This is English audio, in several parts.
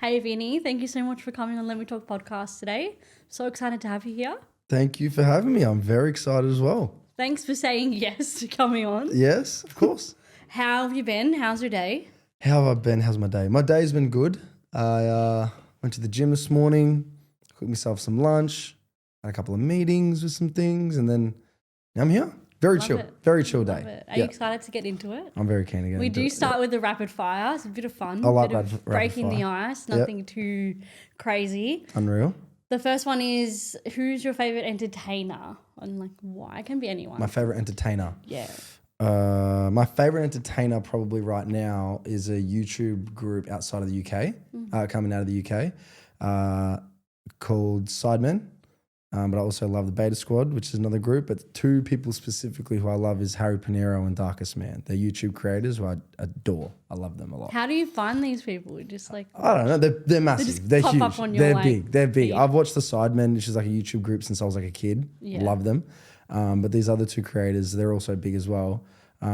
Hey, Vinnie. Thank you so much for coming on Let Me Talk podcast today. So excited to have you here. Thank you for having me. I'm very excited as well. Thanks for saying yes to coming on. Yes, of course. How have you been? How's your day? How have I been? How's my day? My day's been good. I went to the gym this morning, cooked myself some lunch, had a couple of meetings with some things, and then now I'm here. Very Love chill. it. Very chill Love day. it. Are you excited to get into it? I'm very keen to get We into do it. start with the rapid fire. It's a bit of fun. I like bit of rapid breaking the fire. ice. Nothing too crazy. Unreal. The first one is, who's your favorite entertainer? And like, why? It can be anyone. My favorite entertainer. Yeah. My favorite entertainer probably right now is a YouTube group outside of the UK, coming out of the UK, called Sidemen. But I also love the Beta Squad, which is another group. But two people specifically who I love is Harry Pinero and Darkest Man. They're YouTube creators who I adore. I love them a lot. How do you find these people? Just like, I don't know. They're massive. just They're pop huge. up on your, They're like, big. They're big. feed. I've watched the Sidemen, which is like a YouTube group since I was like a kid. Yeah. Love them. But these other two creators, they're also big as well. I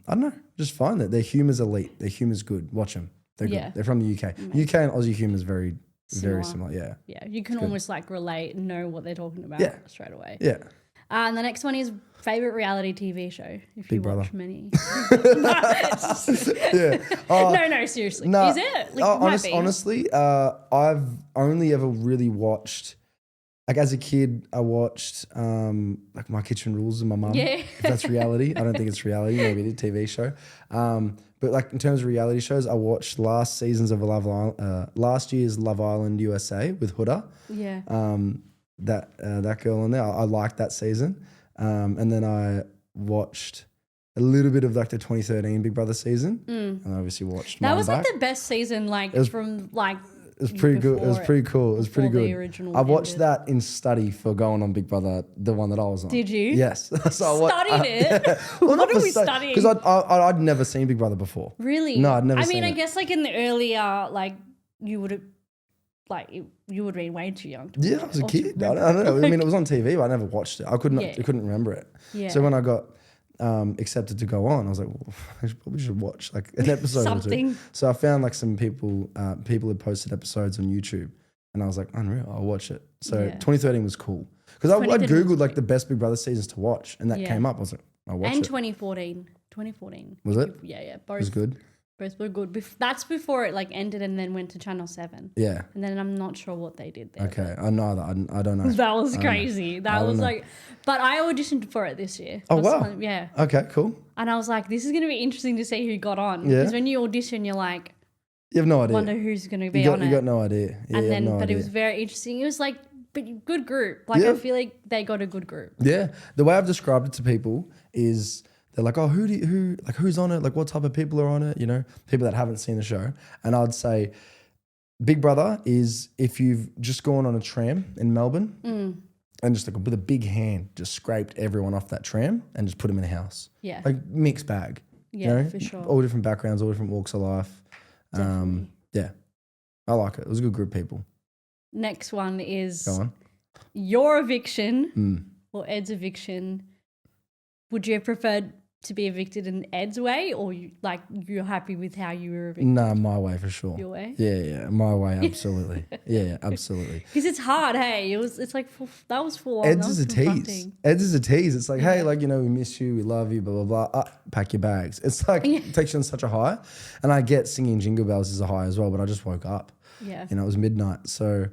don't know. Just find that their humor's elite. Their humor's good. Watch them. They're Yeah. good. They're from the UK. UK and Aussie humor is very similar. Yeah. yeah, you can almost like relate and know what they're talking about Yeah. straight away. Yeah. And the next one is favorite reality TV show. If Big you Brother. watch many. Yeah. No, seriously. Nah, Is it? Like, might be. honestly, I've only ever really watched, like as a kid, I watched like My Kitchen Rules with my mum. Yeah. If that's reality. I don't think it's reality. Maybe it's a TV show. But like in terms of reality shows, I watched last year's Love Island USA with Huda. Yeah. That girl in there. I liked that season. And then I watched a little bit of like the 2013 Big Brother season. And I obviously watched That mine was back. like the best season, like from like. It was pretty good. It was pretty cool. It was pretty before the good. original I watched ended. that in study for going on Big Brother, the one that I was on. Did you? Yes. So Studied it? Well, What not are for we study, studying? because I'd never seen Big Brother before. Really? No, I'd never I seen mean, I it. guess like in the earlier, like you would have, like you would have been way too young. To Yeah, watch I was a it or to kid. I don't know. I mean, Like, it was on TV, but I never watched it. I couldn't remember it. Yeah. So when I got accepted to go on, I was like, well, I probably should watch like an episode or Something. two. So I found like some people had posted episodes on YouTube, and I was like, unreal, I'll watch it. So Yeah. 2013 was cool because I 2013 was googled like the best Big Brother seasons to watch, and that Yeah. came up. I was like, I'll watch and it. 2014. Was it? Yeah. It Both was good. both were good. That's before it like ended and then went to Channel 7. Yeah. And then I'm not sure what they did there. Okay. I know that. I don't know. That was crazy. That don't was know. like, but I auditioned for it this year. Oh, That's wow. one- yeah. Okay. Cool. And I was like, this is going to be interesting to see who got on. Yeah. Because when you audition, you're like, You have no idea. wonder who's going to be You on it. got no idea. Yeah, And you have then, no but idea. it was very interesting. It was like, but good group. Like, Yeah. I feel like they got a good group. Yeah, the way I've described it to people is they're like, oh, who's on it? Like, what type of people are on it? You know, people that haven't seen the show. And I'd say, Big Brother is if you've just gone on a tram in Melbourne and just like with a big hand just scraped everyone off that tram and just put them in a house. Yeah. Like mixed bag. Yeah, you know? for sure. All different backgrounds, all different walks of life. Definitely. Yeah, I like it. It was a good group of people. Next one is Go on. your eviction or Ed's eviction. Would you have preferred to be evicted in Ed's way, or you're happy with how you were evicted? Nah, my way for sure. Your way? Yeah, my way, absolutely. yeah, absolutely. Because it's hard, hey. It's like that was full on. Ed's That is was a tease. confronting. Ed's is a tease. It's like, hey, like, you know, we miss you, we love you, blah, blah, blah. Pack your bags. It's like, it takes you on such a high. And I get singing Jingle Bells is a high as well, but I just woke up. Yeah. You know, it was midnight. So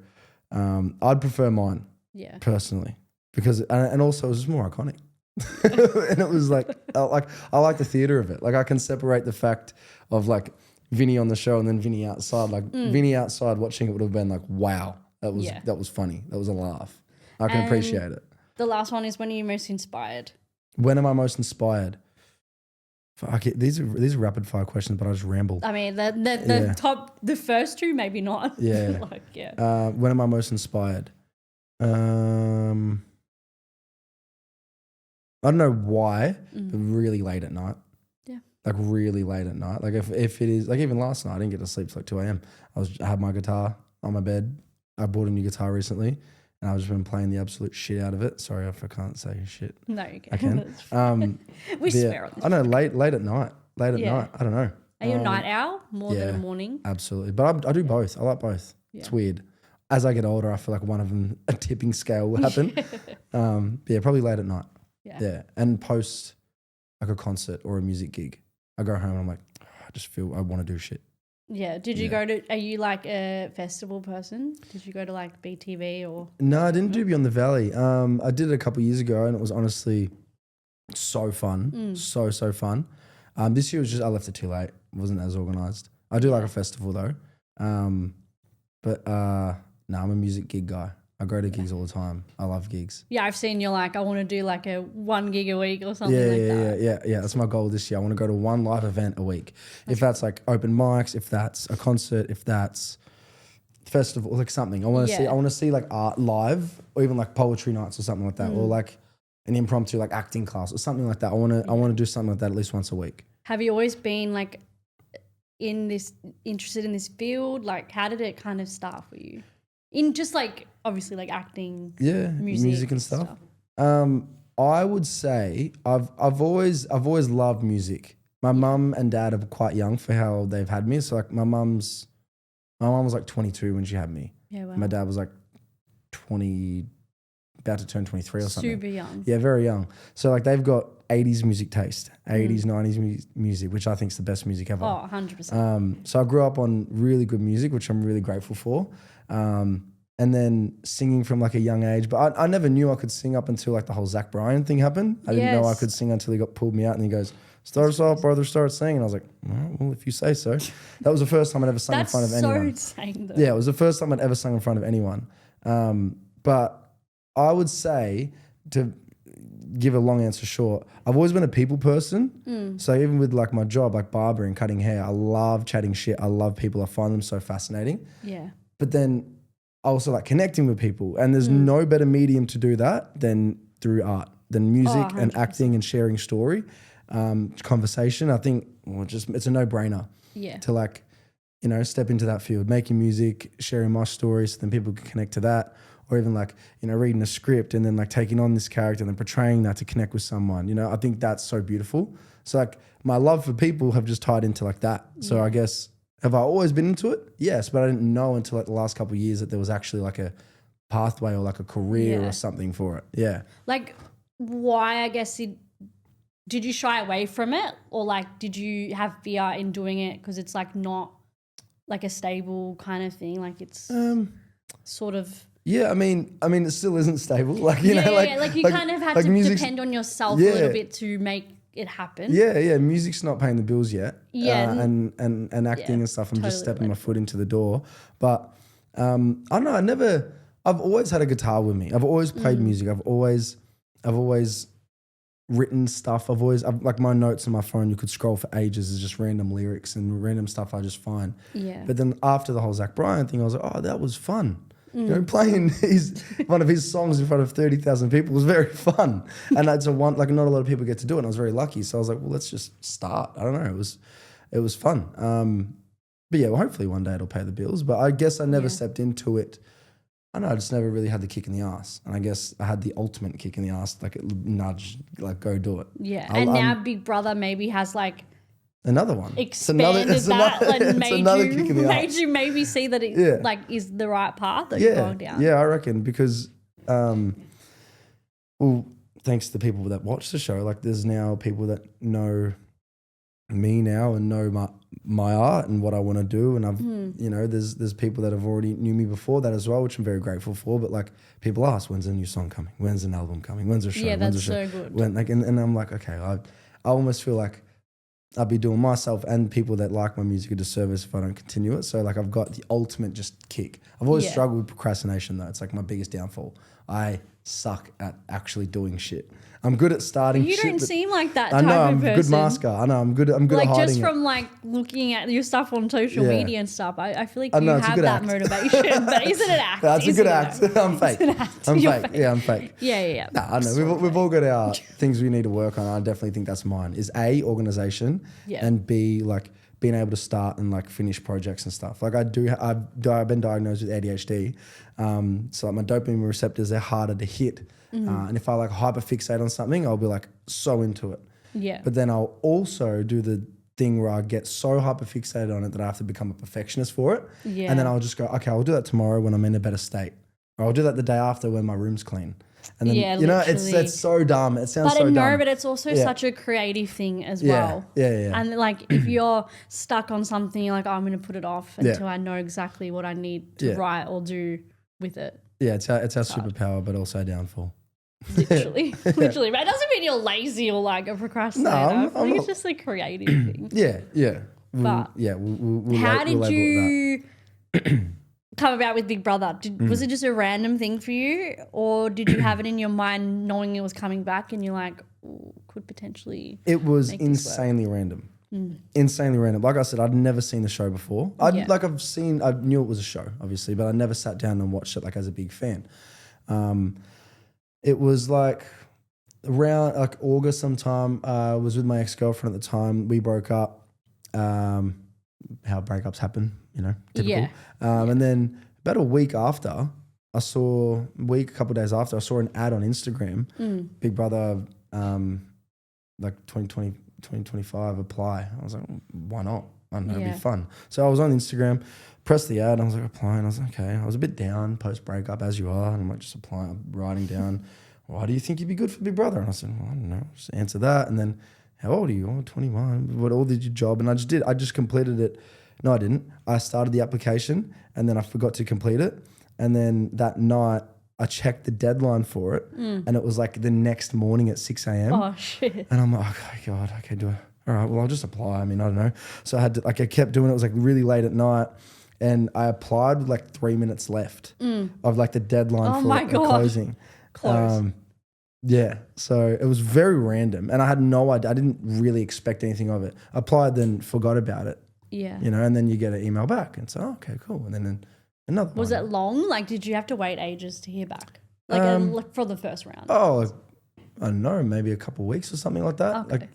I'd prefer mine Yeah. personally because, and also it was just more iconic. And it was like I like the theater of it. Like I can separate the fact of like Vinnie on the show and then Vinnie outside. Like Vinnie outside watching it would have been like, wow, that was funny. That was a laugh. I can appreciate it. The last one is, when are you most inspired? When am I most inspired? Fuck it. These are rapid fire questions, but I just ramble. I mean, the first two, maybe not. Yeah. Like, yeah. When am I most inspired? I don't know why, but really late at night. Yeah. Like really late at night. Like if it is, like even last night, I didn't get to sleep till like 2 a.m. I had my guitar on my bed. I bought a new guitar recently and I've just been playing the absolute shit out of it. Sorry if I can't say shit. No, you can. I can. We swear on this. I know, late at night. Late at Yeah. night. I don't know. Are you a night owl more than a yeah. morning? Absolutely. But I do both. I like both. Yeah. It's weird. As I get older, I feel like one of them, a tipping scale will happen. Yeah, probably late at night. Yeah. And post like a concert or a music gig, I go home and I'm like, I just feel I want to do shit. Yeah. Did you go to, are you like a festival person? Did you go to like BTV or? No, I didn't do Beyond the Valley. I did it a couple of years ago and it was honestly so fun. So fun. This year was just, I left it too late. It wasn't as organised. I do like a festival though. But I'm a music gig guy. I go to gigs all the time. I love gigs. Yeah, I've seen you're like, I want to do like a 1 gig a week or something that. Yeah. That's my goal this year. I want to go to one live event a week. If that's like open mics, if that's a concert, if that's festival, like something. I want to see like art live, or even like poetry nights or something like that, or like an impromptu like acting class or something like that. I want to do something like that at least once a week. Have you always been like interested in this field? Like, how did it kind of start for you? In just like obviously like acting, music and stuff. I would say I've always loved music. My mum and dad are quite young for how they've had me. So like my mum was like 22 when she had me. Yeah, wow. My dad was like 20, about to turn 23 or something. Super young. Yeah, very young. So like they've got 80s music taste, 80s, 90s music, which I think is the best music ever. Oh, 100%. So I grew up on really good music, which I'm really grateful for. And then singing from like a young age. But I never knew I could sing up until like the whole Zach Bryan thing happened. I didn't know I could sing until he pulled me out and he goes, start us off, brother, start singing. And I was like, well, if you say so. That was the first time I'd ever sung in front of anyone. That's so insane though. Yeah, it was the first time I'd ever sung in front of anyone. But I would say, to give a long answer short, I've always been a people person. So even with like my job, like barbering, cutting hair, I love chatting shit. I love people. I find them so fascinating. Yeah. But then I also like connecting with people. And there's no better medium to do that than through art, than music and acting and sharing story, conversation. I think it's a no-brainer to like, step into that field, making music, sharing my stories, so then people can connect to that. Or even like, reading a script and then like taking on this character and then portraying that to connect with someone. I think that's so beautiful. So like my love for people have just tied into like that. So I guess, have I always been into it? Yes, but I didn't know until like the last couple of years that there was actually like a pathway or like a career or something for it. Yeah. Like why, I guess, did you shy away from it? Or like did you have fear in doing it because it's like not like a stable kind of thing? Like it's sort of... Yeah, I mean, it still isn't stable. Like, you like you kind of have to depend on yourself a little bit to make it happen. Yeah. Music's not paying the bills yet. Yeah. And acting and stuff. I'm just stepping my foot into the door. But I don't know. I've always had a guitar with me. I've always played music. I've always written stuff. I've like my notes on my phone, you could scroll for ages. Is just random lyrics and random stuff I just find. Yeah. But then after the whole Zach Bryan thing, I was like, oh, that was fun. Playing one of his songs in front of 30,000 people was very fun. And that's not a lot of people get to do it. And I was very lucky. So I was like, well, let's just start. I don't know. It was fun. But yeah, well, hopefully one day it'll pay the bills. But I guess I never stepped into it. I don't know, I just never really had the kick in the ass. And I guess I had the ultimate kick in the ass, like it nudge, like go do it. Yeah. And now Big Brother maybe has like another one. Expanded made you maybe see that it like is the right path that you're going down. Yeah, I reckon because thanks to the people that watch the show, like there's now people that know me now and know my art and what I want to do, and I've there's people that have already knew me before that as well, which I'm very grateful for. But like people ask, when's a new song coming? When's an album coming? When's a show? Yeah, that's so good. And I'm like, okay, I almost feel like I'd be doing myself and people that like my music a disservice if I don't continue it. So like I've got the ultimate just kick. I've always struggled with procrastination though. It's like my biggest downfall. I suck at actually doing shit. I'm good at starting You shit. don't seem like that I type know, of I'm person. a good masker. I know, I'm good at like hiding just it. from like looking at your stuff on social media and stuff, I feel like you know, have that motivation. But is it an act? That's a good act. I'm fake. I'm fake. Yeah, I'm fake. Yeah. Nah, I know. We've all got our things we need to work on. I definitely think that's mine. Is A, organization, and B, like being able to start and like finish projects and stuff. Like I've been diagnosed with ADHD. So like my dopamine receptors, they're harder to hit. And if I like hyperfixate on something, I'll be like so into it. Yeah. But then I'll also do the thing where I get so hyper fixated on it that I have to become a perfectionist for it. Yeah. And then I'll just go, okay, I'll do that tomorrow when I'm in a better state. Or I'll do that the day after when my room's clean. And then, Yeah, you know, literally. it's so dumb. It sounds But so dumb. no, but it's also such a creative thing as well. Yeah. And like if you're stuck on something, you're like, oh, I'm going to put it off until I know exactly what I need to write or do with it. Yeah, it's our superpower, but also our downfall. Literally. But it doesn't mean you're lazy or like a procrastinator. I feel like it's just a creative thing. Yeah. But We'll how we'll did you come about with Big Brother? Was it just a random thing for you, or did you have it in your mind knowing it was coming back and you're like, ooh, could potentially It was insanely random. Insanely random. Like I said, I'd never seen the show before. I knew it was a show, obviously, but I never sat down and watched it like as a big fan. It was like around like August sometime. I was with my ex-girlfriend at the time. We broke up. How breakups happen, you know, typical. And then about a week after, a couple of days after, I saw an ad on Instagram, Big Brother, like 2025 apply. I was like, why not? I don't know, it'd be fun. So I was on Instagram, pressed the ad, and I was like applying. I was like, okay. I was a bit down post breakup as you are, and I'm like just applying, I'm writing down, why do you think you'd be good for Big Brother? And I said, well, I don't know, just answer that. And then, how old are you? Oh, 21. What all did your job? And I just completed it. No, I didn't. I started the application and then I forgot to complete it. And then that night I checked the deadline for it and it was like the next morning at 6 a.m. Oh, shit. And I'm like, okay, God, okay, all right, well, I'll just apply. I mean, I don't know. So I kept doing it. It was like really late at night. And I applied with like 3 minutes left of like the deadline for closing. Close. Yeah, so it was very random and I had no idea. I didn't really expect anything of it. I applied, then forgot about it. Yeah. You know, and then you get an email back and say, oh, okay, cool. And then another one. Was it long? Like, did you have to wait ages to hear back? Like for the first round? Oh, I don't know, maybe a couple of weeks or something like that. Okay. Like,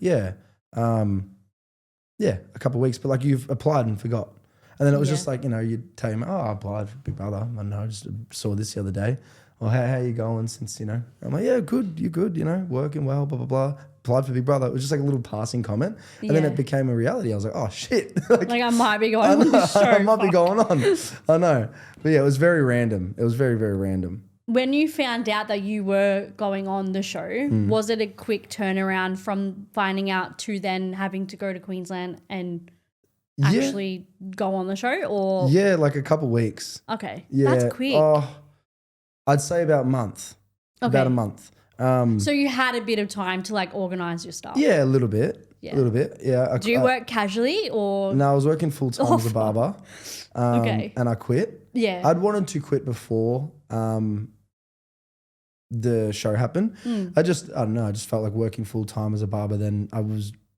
a couple of weeks. But like you've applied and forgot. And then it was just like, you know, you'd tell him, oh, I applied for Big Brother. I don't know, I just saw this the other day. Or how you going since, you know? I'm like, yeah, good, you good, you know, working well, blah, blah, blah. Applied for Big Brother. It was just like a little passing comment. And then it became a reality. I was like, oh, shit. like I might be going on the show. I might be going on. I know. But yeah, it was very random. It was very, very random. When you found out that you were going on the show, was it a quick turnaround from finding out to then having to go to Queensland and actually go on the show? Or yeah, like a couple weeks. Okay. Yeah. That's quick. I'd say about a month. Okay. About a month. So you had a bit of time to like organise your stuff. Yeah, a little bit. Yeah. A little bit. Yeah. Do you work casually or? No, I was working full time as a barber. Okay. And I quit. Yeah. I'd wanted to quit before the show happened. I don't know. I just felt like working full time as a barber. Then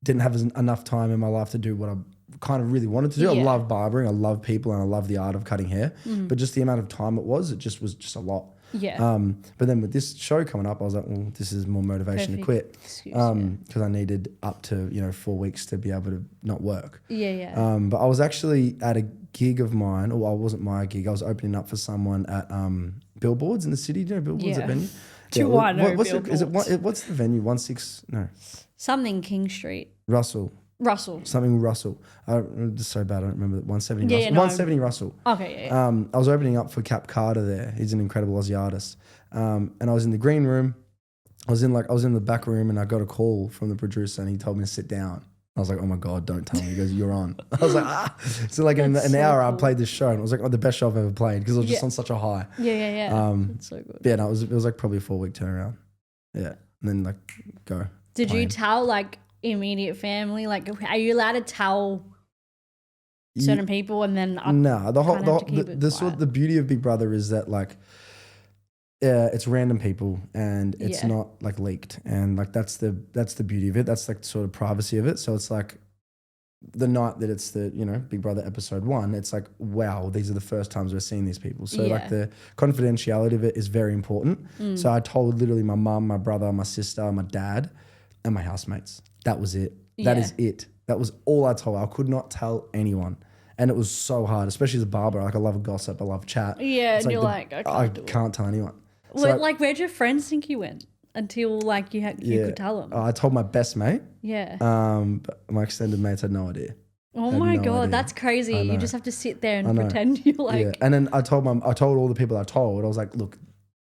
didn't have enough time in my life to do what I kind of really wanted to do. Yeah. I love barbering. I love people and I love the art of cutting hair. But just the amount of time it was just a lot. Yeah. But then with this show coming up, I was like, well, this is more motivation to quit. Because I needed up to, 4 weeks to be able to not work. Yeah. But I was actually at a gig of mine, or it wasn't my gig. I was opening up for someone at Billboards in the city. Do you know Billboards at venue? What's the venue? 16? No. Something King Street. Russell. Something Russell. I'm just so bad. I don't remember. 170 Russell. 170 Russell. Okay. Yeah. I was opening up for Cap Carter there. He's an incredible Aussie artist. And I was in the green room. I was in the back room and I got a call from the producer and he told me to sit down. I was like, oh my God, don't tell me. He goes, you're on. I was like, So like in an hour I played this show and it was like the best show I've ever played because I was just on such a high. Yeah. That's so good. Yeah, no, it was like probably a 4-week turnaround. Yeah. And then like go. Did you tell like immediate family? Like, are you allowed to tell certain people and then the beauty of Big Brother is that like it's random people and it's not like leaked and like that's the beauty of it. That's like sort of privacy of it. So it's like the night that it's the Big Brother episode 1, it's like, wow, these are the first times we're seeing these people. So like the confidentiality of it is very important. So I told literally my mum, my brother, my sister, my dad and my housemates. That was it. That is it. That was all I told. I could not tell anyone. And it was so hard, especially as a barber. Like I love gossip. I love chat. Yeah, and you're like, I can't tell anyone. Well, like where'd your friends think you went? until like you could tell them? I told my best mate. Yeah. But my extended mates had no idea. Oh my God, that's crazy. You just have to sit there and pretend you're like. Yeah. And then I told all the people I told, I was like, look,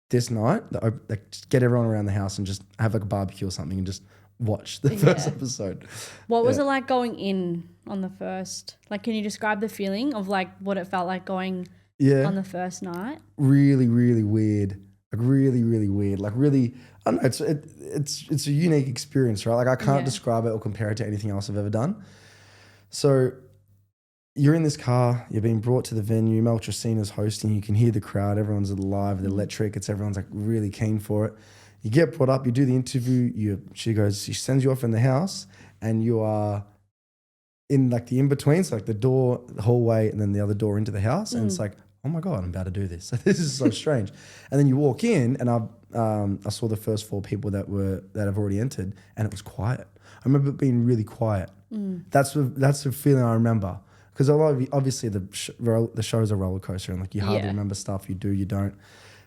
this night, like, just get everyone around the house and just have like a barbecue or something and just watch the first episode. What was it like going in on the first? Like, can you describe the feeling of like what it felt like going on the first night? Really, really weird. Like really, really weird. Like really, I don't know. It's a unique experience, right? Like I can't describe it or compare it to anything else I've ever done. So you're in this car, you're being brought to the venue, Mel Tracina's hosting, you can hear the crowd, everyone's alive, the electric, everyone's like really keen for it. You get brought up, you do the interview, she sends you off in the house and you are in like the in-between, so like the door, the hallway, and then the other door into the house. And it's like, oh my God, I'm about to do this. This is so strange. And then you walk in and I saw the first 4 people that have already entered and it was quiet. I remember it being really quiet. That's the feeling I remember. Because obviously the show is a roller coaster and like you hardly remember stuff, you do, you don't.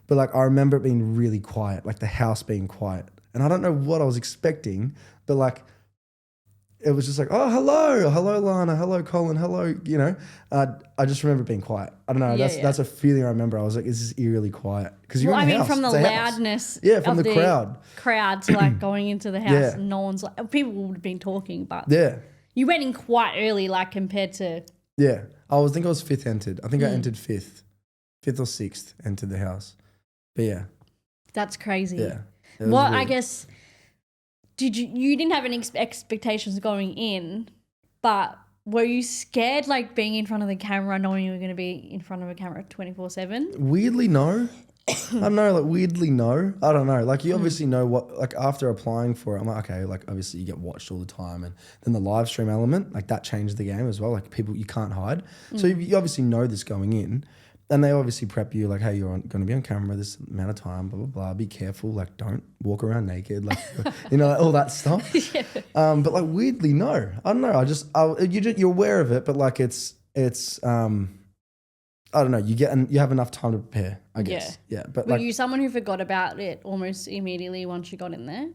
But like I remember it being really quiet, like the house being quiet. And I don't know what I was expecting, but like it was just like, oh, hello Lana, hello Colin, hello, you know. I just remember it being quiet. I don't know, that's a feeling I remember. I was like, this is eerily quiet. Because you're in the house. From the loudness from the crowd to like going into the house and no one's like, people would have been talking, but you went in quite early like compared to... Yeah, I think I was 5th entered. I think I entered 5th or 6th entered the house. But yeah. That's crazy. Yeah. What, I guess, you didn't have any expectations going in, but were you scared like being in front of the camera, knowing you were going to be in front of a camera 24/7? Weirdly, no. I don't know, like weirdly, no. I don't know. Like you obviously know what, like after applying for it, I'm like, okay, like obviously you get watched all the time. And then the live stream element, like that changed the game as well. Like people, you can't hide. So you obviously know this going in. And they obviously prep you like, hey, you're going to be on camera this amount of time, blah, blah, blah. Be careful. Like don't walk around naked. Like, you know, like, all that stuff. But like weirdly, no. I don't know. You're aware of it, but like it's I don't know. You have enough time to prepare, I guess. Yeah. But were you someone who forgot about it almost immediately once you got in there?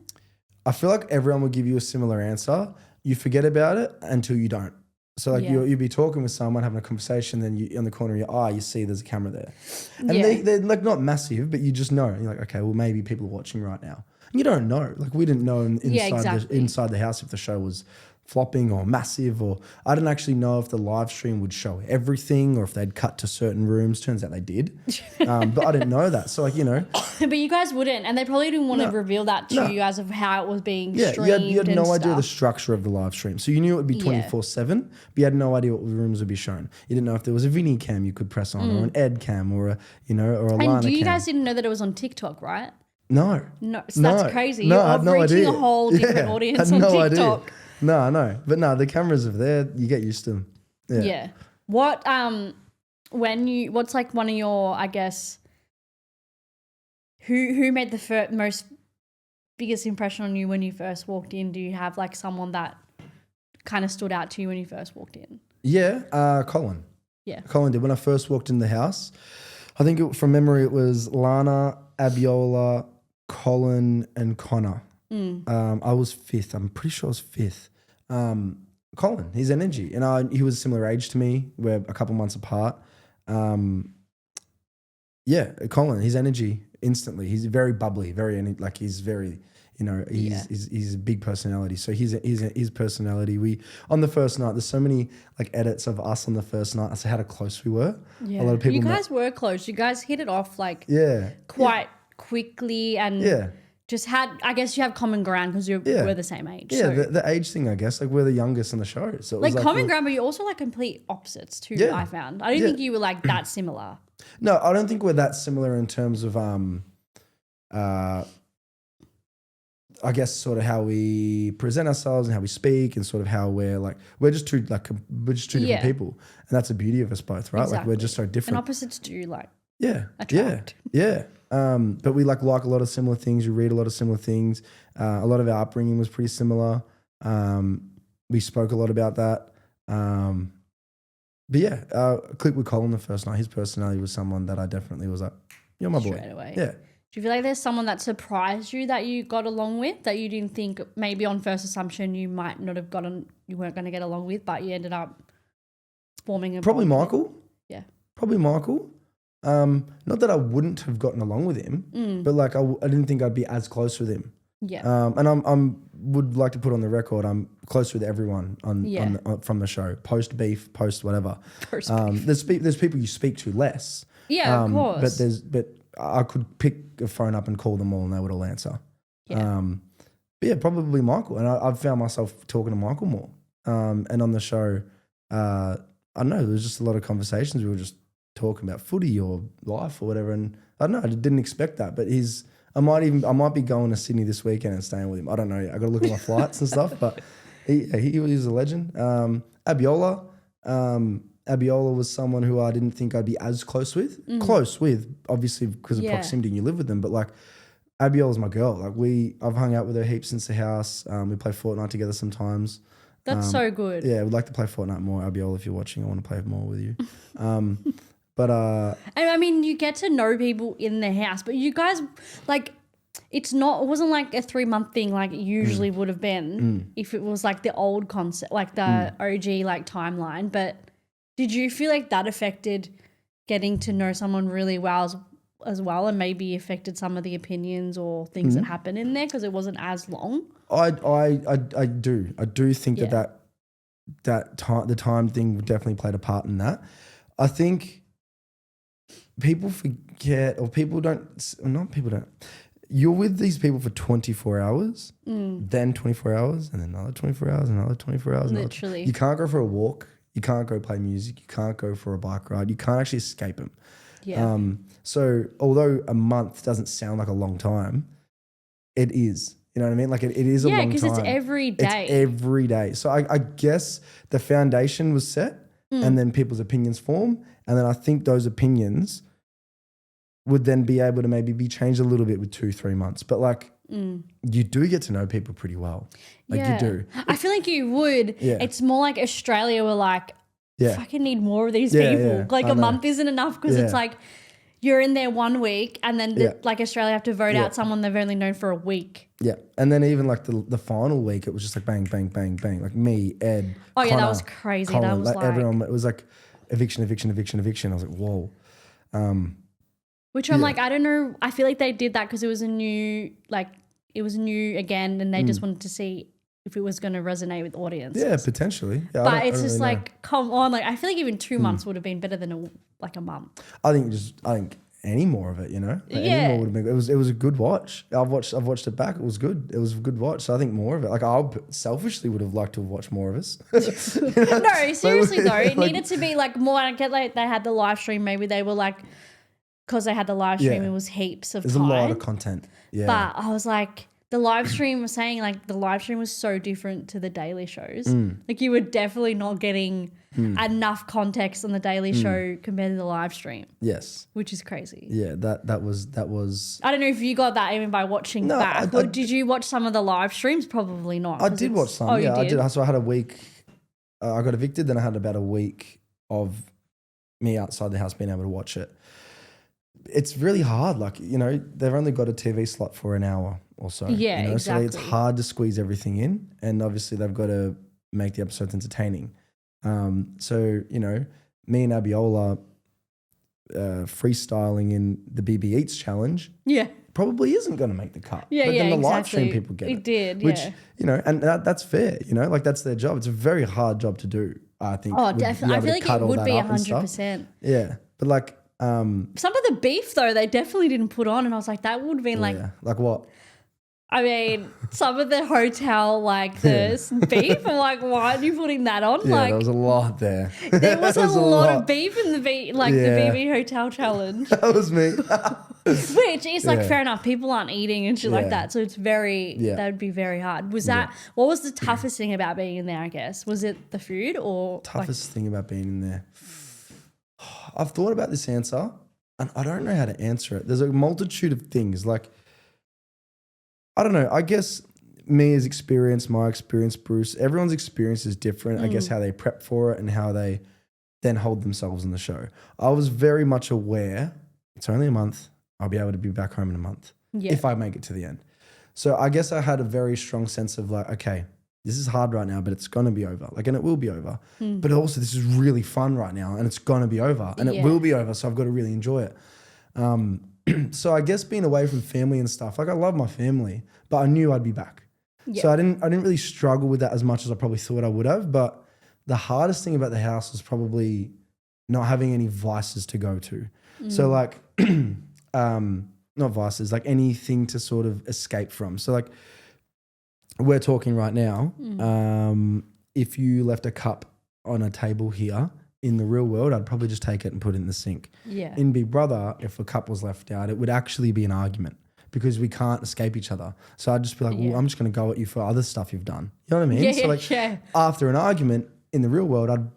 I feel like everyone will give you a similar answer. You forget about it until you don't. So like you'll be talking with someone, having a conversation, then you in the corner of your eye, you see there's a camera there. And they're like not massive, but you just know. You're like, okay, well maybe people are watching right now. And you don't know. Like we didn't know inside the house if the show was flopping or massive, or I didn't actually know if the live stream would show everything or if they'd cut to certain rooms. Turns out they did. But I didn't know that. So like, you know. But you guys wouldn't, and they probably didn't want to reveal that to you guys of how it was being streamed. You had no idea the structure of the live stream. So you knew it would be 24/7, but you had no idea what rooms would be shown. You didn't know if there was a Vinnie cam you could press on or an Ed cam or a Lana cam. And you guys didn't know that it was on TikTok, right? No. So that's crazy. No, I had no idea. Reaching a whole different audience on TikTok. Idea. No. But no, the cameras are there. You get used to them. Yeah. What, what's like one of your, I guess, who made the most biggest impression on you when you first walked in? Do you have like someone that kind of stood out to you when you first walked in? Yeah, Colin. Yeah. Colin did. When I first walked in the house, I think from memory it was Lana, Abiola, Colin and Connor. I was 5th. I'm pretty sure I was 5th. Colin, his energy. And he was a similar age to me. We're a couple months apart. Colin, his energy instantly. He's very bubbly, he's very, you know, he's a big personality. So his personality. On the first night, there's so many like edits of us on the first night. I said how close we were. Yeah. A lot of people. You guys were close. You guys hit it off like quite quickly and just had, I guess you have common ground because we're the same age. Yeah, so. The age thing, I guess. Like we're the youngest in the show. So it was like common ground, but you're also like complete opposites too, I found. I don't think you were like that similar. No, I don't think we're that similar in terms of I guess sort of how we present ourselves and how we speak and sort of how we're just two different people. And that's the beauty of us both, right? Exactly. Like we're just so different. And opposites do like attract. Yeah. But we like a lot of similar things. We read a lot of similar things. A lot of our upbringing was pretty similar. We spoke a lot about that. Click with Colin the first night. His personality was someone that I definitely was like, you're my boy. Straight away. Yeah. Do you feel like there's someone that surprised you that you got along with that you didn't think maybe on first assumption you might not have you weren't going to get along with, but you ended up forming a Probably bond Michael. Yeah. Probably Michael. Not that I wouldn't have gotten along with him, but like I didn't think I'd be as close with him. Yeah. And I'm would like to put on the record I'm close with everyone from the show, post beef, post whatever. There's people you speak to less. Yeah, of course. But I could pick a phone up and call them all and they would all answer. Yeah. But yeah, probably Michael. And I've found myself talking to Michael more. And on the show, I don't know, there was just a lot of conversations. We were just talking about footy or life or whatever. And I don't know, I didn't expect that. But I might be going to Sydney this weekend and staying with him. I don't know. I got to look at my flights and stuff. But he was a legend. Abiola. Abiola was someone who I didn't think I'd be as close with. Close with, obviously, because of proximity and you live with them. But like, Abiola's my girl. Like I've hung out with her heaps since the house. We play Fortnite together sometimes. That's so good. Yeah, we'd like to play Fortnite more. Abiola, if you're watching, I want to play more with you. But and I mean, you get to know people in the house, but you guys like. It wasn't like a 3-month thing like it usually would have been if it was like the old concept, like the OG like timeline. But did you feel like that affected getting to know someone really well as well, and maybe affected some of the opinions or things that happen in there because it wasn't as long? I do think that the time thing definitely played a part in that. I think people forget, or people don't. You're with these people for 24 hours, then 24 hours, and then another 24 hours, another 24 hours. Literally. You can't go for a walk. You can't go play music. You can't go for a bike ride. You can't actually escape them. Yeah. So although a month doesn't sound like a long time, it is. You know what I mean? Like it is a long time. Yeah, because it's every day. It's every day. So I guess the foundation was set and then people's opinions form. And then I think those opinions would then be able to maybe be changed a little bit with 2-3 months. But like you do get to know people pretty well. Like you do. I feel like you would. Yeah. It's more like Australia were like, fucking need more of these people. Yeah. Like a month isn't enough because it's like you're in there 1 week and then like Australia have to vote out someone they've only known for a week. Yeah. And then even like the final week, it was just like bang, bang, bang, bang. Like me, Ed, Connor, that was crazy. Colin, that was like everyone, it was like eviction. I was like, whoa. Which I'm like, I don't know. I feel like they did that because it was new again and they just wanted to see if it was going to resonate with audiences. Yeah, potentially. Yeah, but it's just really like, come on. Like, I feel like even 2 months would have been better than a month. I think any more of it, you know? Like any more would have been good. It was a good watch. I've watched it back. It was good. It was a good watch. So I think more of it. Like I selfishly would have liked to have watched more of us. You know? No, seriously though. It needed to be like more. I get like they had the live stream. Maybe they were like, because they had the live stream, it was heaps of There's a lot of content. Yeah. But I was like, the live stream was saying like the live stream was so different to the daily shows. Like you were definitely not getting enough context on the daily show compared to the live stream. Yes. Which is crazy. Yeah, that was I don't know if you got that even by watching back. Or did you watch some of the live streams? Probably not. I did watch some. Yeah, I did. So I had a week. I got evicted, then I had about a week of me outside the house being able to watch it. It's really hard. Like, you know, they've only got a TV slot for an hour or so. Yeah, you know? exactly. So it's hard to squeeze everything in. And obviously they've got to make the episodes entertaining. So, you know, me and Abiola freestyling in the BB Eats challenge probably isn't going to make the cut. Yeah, but then the exactly. live stream people get it. It did, which, you know, and that's fair, you know, like that's their job. It's a very hard job to do, I think. Oh, definitely. I feel like it would be 100%. Yeah. But like, some of the beef though, they definitely didn't put on, and I was like, that would have been like what? I mean, some of the hotel like the beef. I'm like, why are you putting that on? Yeah, like, there was a lot there. There was a lot of beef in the the BB Hotel challenge. That was me. Which is like fair enough. People aren't eating and shit like that, so it's very that would be very hard. Was that what was the toughest thing about being in there? I guess was it the food or toughest thing about being in there? I've thought about this answer and I don't know how to answer it. There's a multitude of things. Like, I don't know. I guess my experience, Bruce, everyone's experience is different. I guess how they prep for it and how they then hold themselves in the show. I was very much aware, it's only a month, I'll be able to be back home in a month Yeah. if I make it to the end. So I guess I had a very strong sense of like, okay, this is hard right now, but it's going to be over. Like, and it will be over. But also this is really fun right now and it's going to be over and it will be over. So I've got to really enjoy it. So I guess being away from family and stuff, like I love my family, but I knew I'd be back. Yeah. So I didn't really struggle with that as much as I probably thought I would have. But the hardest thing about the house was probably not having any vices to go to. So like, not vices, like anything to sort of escape from. So like we're talking right now, if you left a cup on a table here in the real world, I'd probably just take it and put it in the sink. Yeah. In Big Brother, if a cup was left out, it would actually be an argument because we can't escape each other. So I'd just be like, well, I'm just going to go at you for other stuff you've done. You know what I mean? Yeah, so like after an argument, in the real world, I'd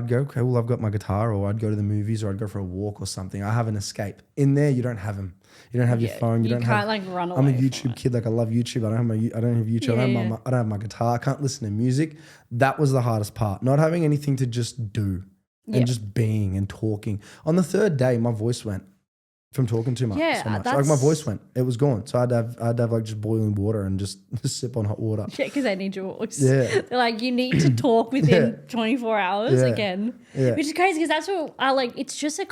go, okay, well, I've got my guitar, or I'd go to the movies, or I'd go for a walk or something. I have an escape. In there, you don't have them. You don't have your phone. You don't can't have, like run away. I'm a YouTube kid. Like I love YouTube. I don't have YouTube. I don't have my guitar. I can't listen to music. That was the hardest part. Not having anything to just do and just being and talking. On the third day, my voice went from talking too much. Yeah, so much. Like my voice went. It was gone. So I'd have like just boiling water and just sip on hot water. Yeah, because they need your voice. Yeah. They're like, you need to talk within 24 hours again. Yeah. Which is crazy because that's what I like. It's just a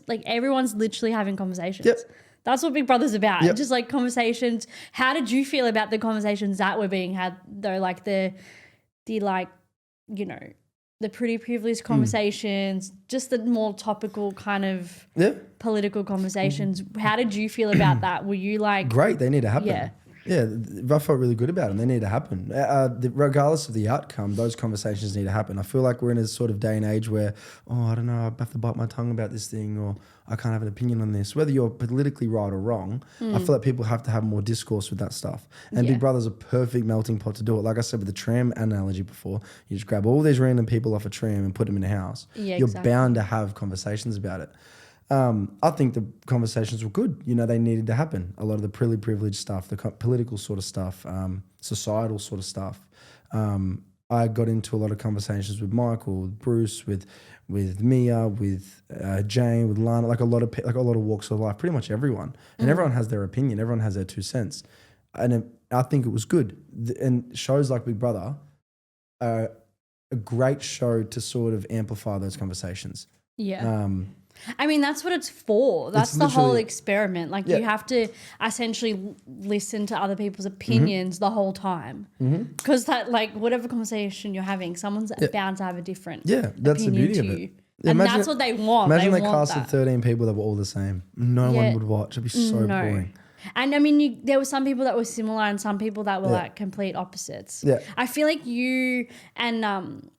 like everyone's literally having conversations. Yep. That's what Big Brother's about. Yep. Just like conversations. How did you feel about the conversations that were being had though? Like the like, you know, the pretty privileged conversations, just the more topical kind of political conversations. How did you feel about that? Were you like... Great, they need to happen. Yeah. Yeah, I felt really good about them. They need to happen. Regardless of the outcome, those conversations need to happen. I feel like we're in a sort of day and age where, I don't know, I have to bite my tongue about this thing, or I can't have an opinion on this. Whether you're politically right or wrong, I feel like people have to have more discourse with that stuff. And Big Brother's a perfect melting pot to do it. Like I said with the tram analogy before, you just grab all these random people off a tram and put them in a house. Yeah, you're bound to have conversations about it. I think the conversations were good. You know, they needed to happen. A lot of the privileged stuff, the political sort of stuff, societal sort of stuff. I got into a lot of conversations with Michael, with Bruce, with Mia, with Jane, with Lana, like a lot of walks of life, pretty much everyone. And everyone has their opinion. Everyone has their 2 cents. And I think it was good. And shows like Big Brother are a great show to sort of amplify those conversations. Yeah. I mean, that's what it's for. That's the whole experiment. Like you have to essentially listen to other people's opinions the whole time. Because that, like, whatever conversation you're having, someone's bound to have a different that's the beauty of it. Yeah, and that's what they want. Imagine they casted 13 people that were all the same. No one would watch. It'd be so boring. And I mean, there were some people that were similar and some people that were like complete opposites. Yeah. I feel like you and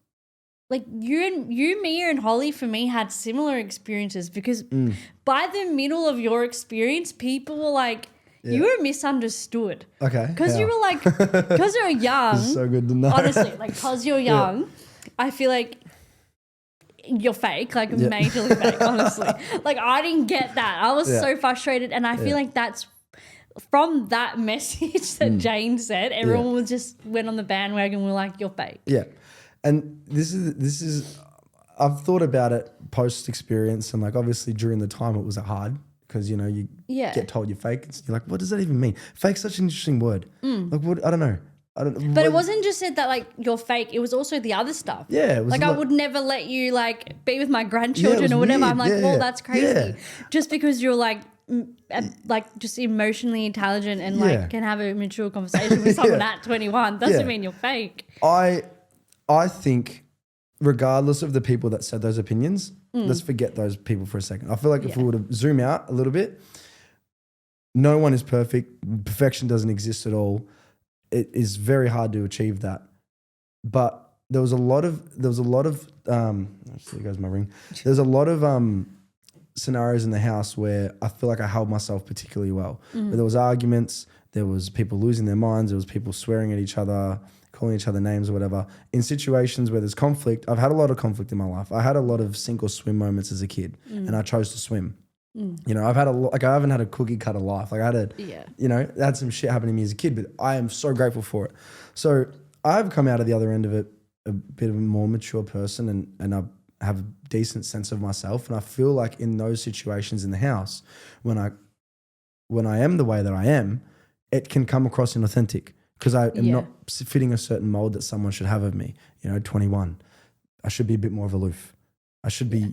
like you, Mia, and Holly for me had similar experiences because by the middle of your experience, people were like, you were misunderstood. Okay. Because you were like, because you're young. This is so good to know. Honestly, like, because you're young, I feel like you're fake, like majorly fake, honestly. Like, I didn't get that. I was so frustrated. And I feel like that's from that message that Jane said, everyone was just went on the bandwagon. We're like, you're fake. Yeah. And this is I've thought about it post experience, and like obviously during the time it was hard because you know you get told you're fake. You're like, what does that even mean? Fake's such an interesting word. Like, what? I don't know. But it wasn't just said that like you're fake. It was also the other stuff. Yeah, it was like I would never let you like be with my grandchildren or whatever. Weird. I'm like, well, that's crazy. Yeah. Just because you're like just emotionally intelligent and like can have a mature conversation with someone at 21 doesn't mean you're fake. I think regardless of the people that said those opinions, let's forget those people for a second. I feel like if we were to zoom out a little bit, no one is perfect. Perfection doesn't exist at all. It is very hard to achieve that. But there was a lot of there goes my ring. There's a lot of scenarios in the house where I feel like I held myself particularly well. Where there was arguments, there was people losing their minds, there was people swearing at each other, calling each other names or whatever. In situations where there's conflict, I've had a lot of conflict in my life. I had a lot of sink or swim moments as a kid, and I chose to swim. You know, I've had I haven't had a cookie cutter life. Like I had you know, had some shit happen to me as a kid, but I am so grateful for it. So I've come out of the other end of it a bit of a more mature person, and I have a decent sense of myself. And I feel like in those situations in the house, when I when I am the way that I am, it can come across inauthentic because I am not fitting a certain mold that someone should have of me. 21, I should be a bit more of aloof. I should be,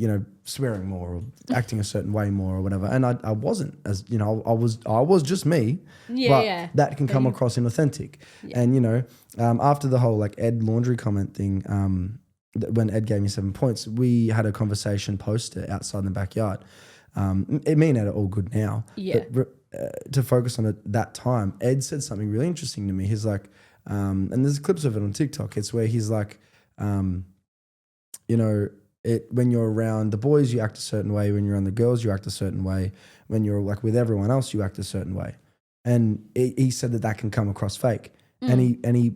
swearing more or acting a certain way more or whatever. And I wasn't, as I was just me. But that can come across inauthentic. Yeah. And after the whole like Ed laundry comment thing, when Ed gave me 7 points, we had a conversation post it outside in the backyard. Me and Ed are all good now. Yeah. But to focus on it that time, Ed said something really interesting to me. He's like, and there's clips of it on TikTok. It's where he's like, when you're around the boys, you act a certain way. When you're around the girls, you act a certain way. When you're like with everyone else, you act a certain way. And he said that can come across fake. And he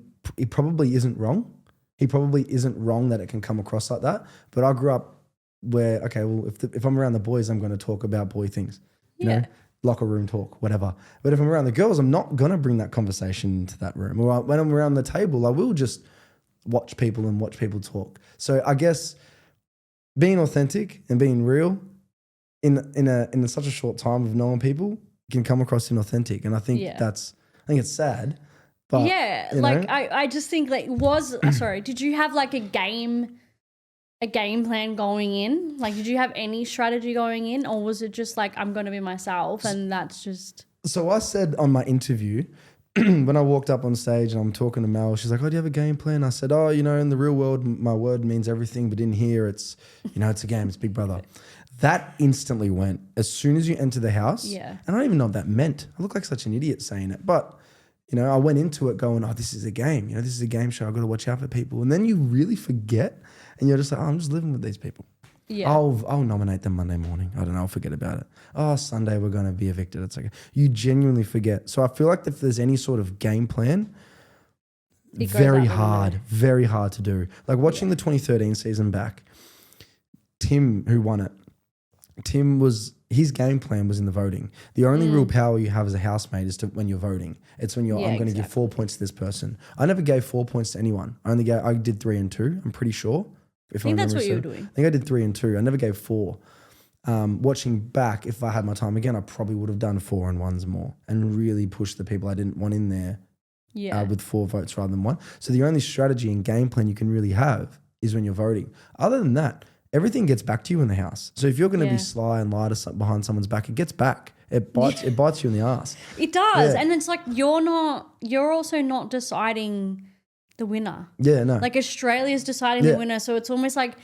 probably isn't wrong. He probably isn't wrong that it can come across like that. But I grew up where, okay, well, if I'm around the boys, I'm going to talk about boy things, you know, locker room talk, whatever. But if I'm around the girls, I'm not going to bring that conversation into that room. Or when I'm around the table, I will just watch people talk. So I guess being authentic and being real in such a short time of knowing people can come across inauthentic. And I think it's sad. But, I just think did you have like a game plan going in? Like, did you have any strategy going in, or was it just like, I'm going to be myself and that's just... So I said on my interview, when I walked up on stage and I'm talking to Mel, she's like, oh, do you have a game plan? I said, oh, in the real world, my word means everything, but in here it's, it's a game, it's Big Brother. That instantly went, as soon as you enter the house, and I don't even know what that meant. I look like such an idiot saying it, but... I went into it going, oh, this is a game. This is a game show. I've got to watch out for people. And then you really forget and you're just like, oh, I'm just living with these people. Yeah. I'll nominate them Monday morning. I don't know. I'll forget about it. Oh, Sunday we're going to be evicted. It's okay. You genuinely forget. So I feel like if there's any sort of game plan, very hard to do. Like watching the 2013 season back, Tim, who won it, his game plan was in the voting. The only real power you have as a housemate is when you're voting. It's when I'm going to give 4 points to this person. I never gave 4 points to anyone. I did 3 and 2. I'm pretty sure. I think that's what you were doing. I think I did 3 and 2. I never gave 4. Watching back, if I had my time again, I probably would have done 4 and 1s more and really pushed the people I didn't want in there with 4 votes rather than 1. So the only strategy and game plan you can really have is when you're voting. Other than that, everything gets back to you in the house. So if you're going to be sly and lie behind someone's back, it gets back. It bites you in the ass. It does. Yeah. And it's like you're also not deciding the winner. Yeah, no. Like Australia's deciding the winner. So it's almost like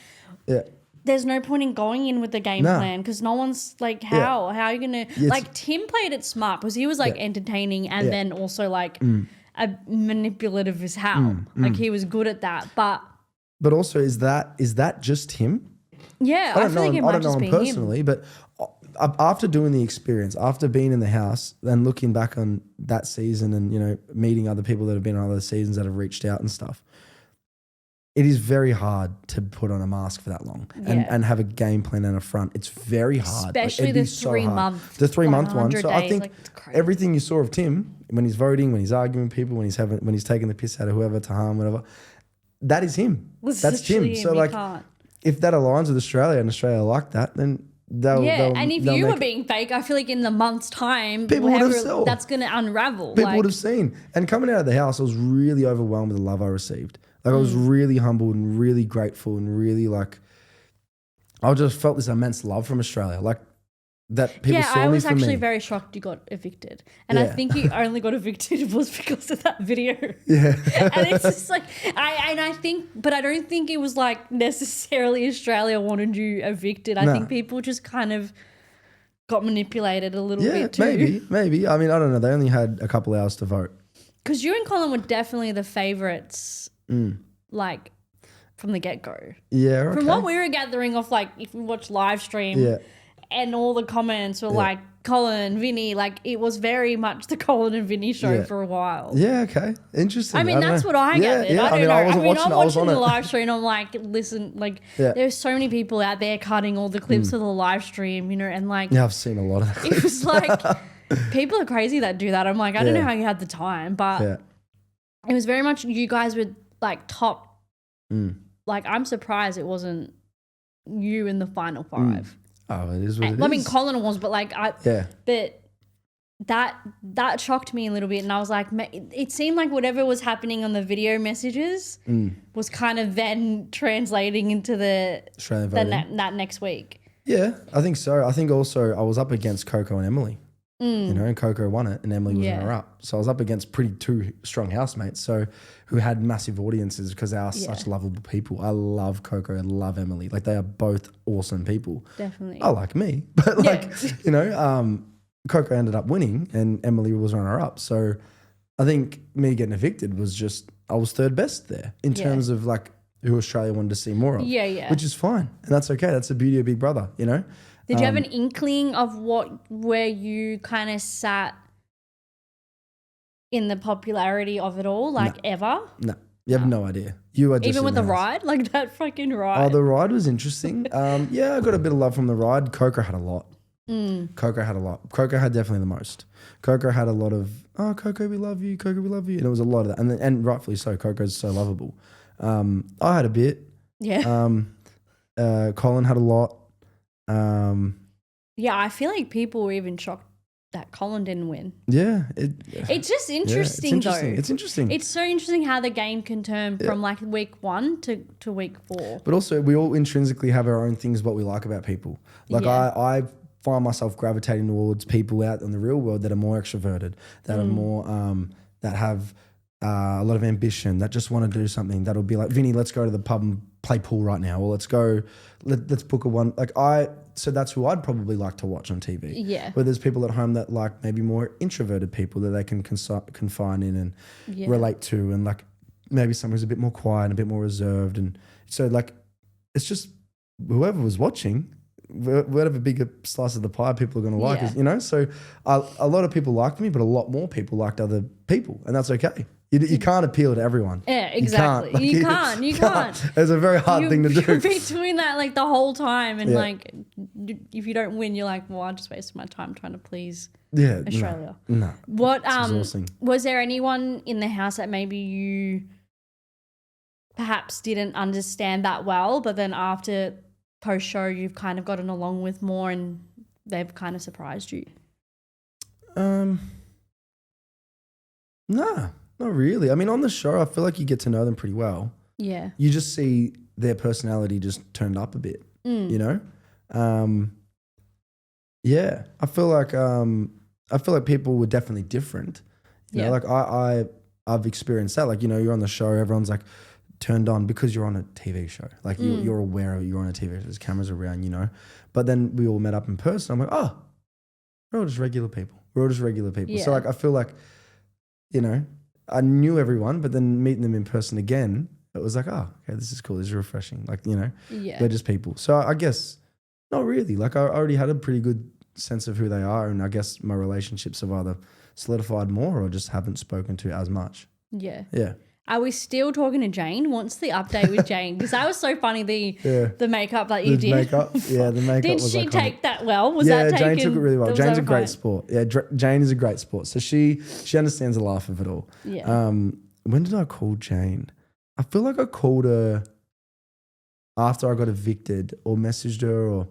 there's no point in going in with the game plan because no one's like, how are you going to... Like Tim played it smart because he was like entertaining and then also like a manipulative as hell. Like he was good at that. But also is that just him? Yeah, I feel like it might just be him. I don't know him personally, but after doing the experience, after being in the house and looking back on that season and, meeting other people that have been on other seasons that have reached out and stuff, it is very hard to put on a mask for that long and have a game plan and a front. It's very hard. Especially the 3 month. The 3 month one. So I think everything you saw of Tim, when he's voting, when he's arguing with people, when he's taking the piss out of whoever, to harm, whatever, that is him. That's Tim. So if that aligns with Australia and Australia like that, then and if you were being fake, I feel like in the month's time, that's going to unravel. People would have seen. And coming out of the house, I was really overwhelmed with the love I received. Like I was really humbled and really grateful and really I just felt this immense love from Australia. Like that people saw me for me. I was actually very shocked you got evicted. And I think you only got evicted was because of that video. Yeah. And it's just like, I don't think it was like necessarily Australia wanted you evicted. I think people just kind of got manipulated a little bit too. Maybe. I mean, I don't know. They only had a couple hours to vote. Because you and Colin were definitely the favourites, like from the get-go. Yeah, okay. From what we were gathering off, like if we watch live stream and all the comments were like Colin, Vinnie, like it was very much the Colin and Vinnie show for a while. Yeah, okay. Interesting. I mean, that's what I gathered. I don't know. I'm watching the live stream. I'm like, listen, like there's so many people out there cutting all the clips of the live stream, and like... Yeah, I've seen a lot of that. It was like, people are crazy that do that. I'm like, I don't know how you had the time, but it was very much you guys were like top. Like, I'm surprised it wasn't you in the final 5. Oh, it is what it is. I mean, Colin was, but like, but that shocked me a little bit, and I was like, it seemed like whatever was happening on the video messages was kind of then translating into the Australian voting. that next week. Yeah, I think so. I think also I was up against Coco and Emily. You know, and Coco won it and Emily was runner up. So I was up against pretty two strong housemates, so who had massive audiences because they are such lovable people. I love Coco and love Emily. Like they are both awesome people. Definitely. I like me, but like, you know, Coco ended up winning and Emily was runner up. So I think me getting evicted was just, I was third best there in terms of like who Australia wanted to see more of. Yeah. Which is fine. And that's okay. That's the beauty of Big Brother, you know? Did you have an inkling of where you kind of sat in the popularity of it all, like ever? No, you have no idea. You are just even with the house. Ride, like that fucking ride. Oh, the ride was interesting. Yeah, I got a bit of love from the ride. Coco had a lot. Coco had a lot. Coco had definitely the most. Coco had a lot of, oh, Coco, we love you. Coco, we love you. And it was a lot of that. And rightfully so. Coco's so lovable. I had a bit. Yeah. Colin had a lot. Yeah, I feel like people were even shocked that Colin didn't win. Yeah. It's just interesting, though. It's interesting. It's so interesting how the game can turn from like week 1 to week 4. But also we all intrinsically have our own things, what we like about people. Like I find myself gravitating towards people out in the real world that are more extroverted, that are more, that have a lot of ambition, that just want to do something. That'll be like, Vinnie, let's go to the pub and play pool right now, or let's book a one. So that's who I'd probably like to watch on TV. Yeah. Where there's people at home that like maybe more introverted people that they can confine in and relate to, and like maybe someone who's a bit more quiet and a bit more reserved. And so like, it's just whoever was watching, whatever bigger slice of the pie people are going to like is, you know. So a lot of people liked me, but a lot more people liked other people, and that's okay. You can't appeal to everyone. Yeah, exactly. You can't. It's a very hard thing to do. You've been doing that like the whole time, and like if you don't win, you're like, well, I just wasted my time trying to please Australia. No. What was there anyone in the house that maybe you perhaps didn't understand that well, but then after post show you've kind of gotten along with more and they've kind of surprised you? Nah. Not really. I mean, on the show, I feel like you get to know them pretty well. Yeah. You just see their personality just turned up a bit, you know? Yeah. I feel like people were definitely different. You know, like I've experienced that. Like, you know, you're on the show, everyone's like turned on because you're on a TV show. Like you're aware of you're on a TV show, there's cameras around, you know? But then we all met up in person. I'm like, oh, we're all just regular people. Yeah. So like, I feel like, you know, I knew everyone, but then meeting them in person again, it was like, oh, okay, this is cool. This is refreshing. Like, you know, they're just people. So I guess not really. Like I already had a pretty good sense of who they are, and I guess my relationships have either solidified more or just haven't spoken to as much. Yeah. Yeah. Are we still talking to Jane? What's the update with Jane? Because that was so funny, the makeup that you did. Yeah, the makeup did was she iconic. Take that well? Was that taken? Jane took it really well. Jane's a great sport. Yeah, Jane is a great sport. So she understands the laugh of it all. Yeah. When did I call Jane? I feel like I called her after I got evicted or messaged her, or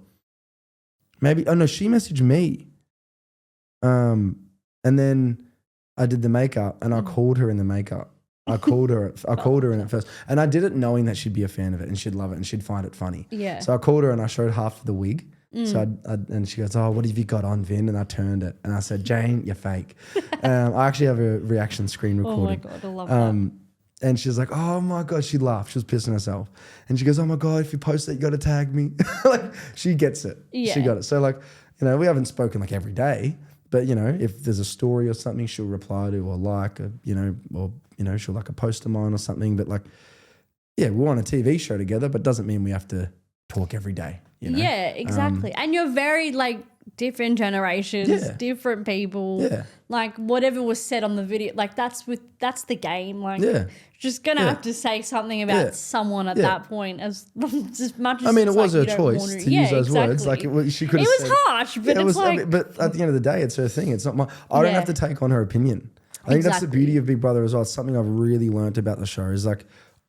maybe, oh no, she messaged me. And then I did the makeup and I called her in the makeup. I called her in it first, and I did it knowing that she'd be a fan of it and she'd love it and she'd find it funny. Yeah. So I called her and I showed half of the wig. So and she goes, oh, what have you got on, Vin? And I turned it and I said, Jane, you're fake. I actually have a reaction screen recorded. Oh my God, I love that. And she's like, oh my God, she laughed. She was pissing herself. And she goes, oh my God, if you post it, you got to tag me. Like, she gets it. Yeah. She got it. So like, you know, we haven't spoken like every day, but you know, if there's a story or something, she'll reply to or like, you know, or, you know, she'll like a post of mine or something. But like, yeah, we're on a TV show together, but doesn't mean we have to talk every day. You know? Yeah, exactly. And you're very like different generations, different people. Yeah. Like whatever was said on the video, like that's the game. Like just gonna have to say something about someone at that point as much as I mean, it was her choice to use those words. Like she could have said. It was harsh, but it was like. I mean, but at the end of the day, it's her thing. It's not my. I don't have to take on her opinion. I think that's the beauty of Big Brother as well. It's something I've really learnt about the show is like,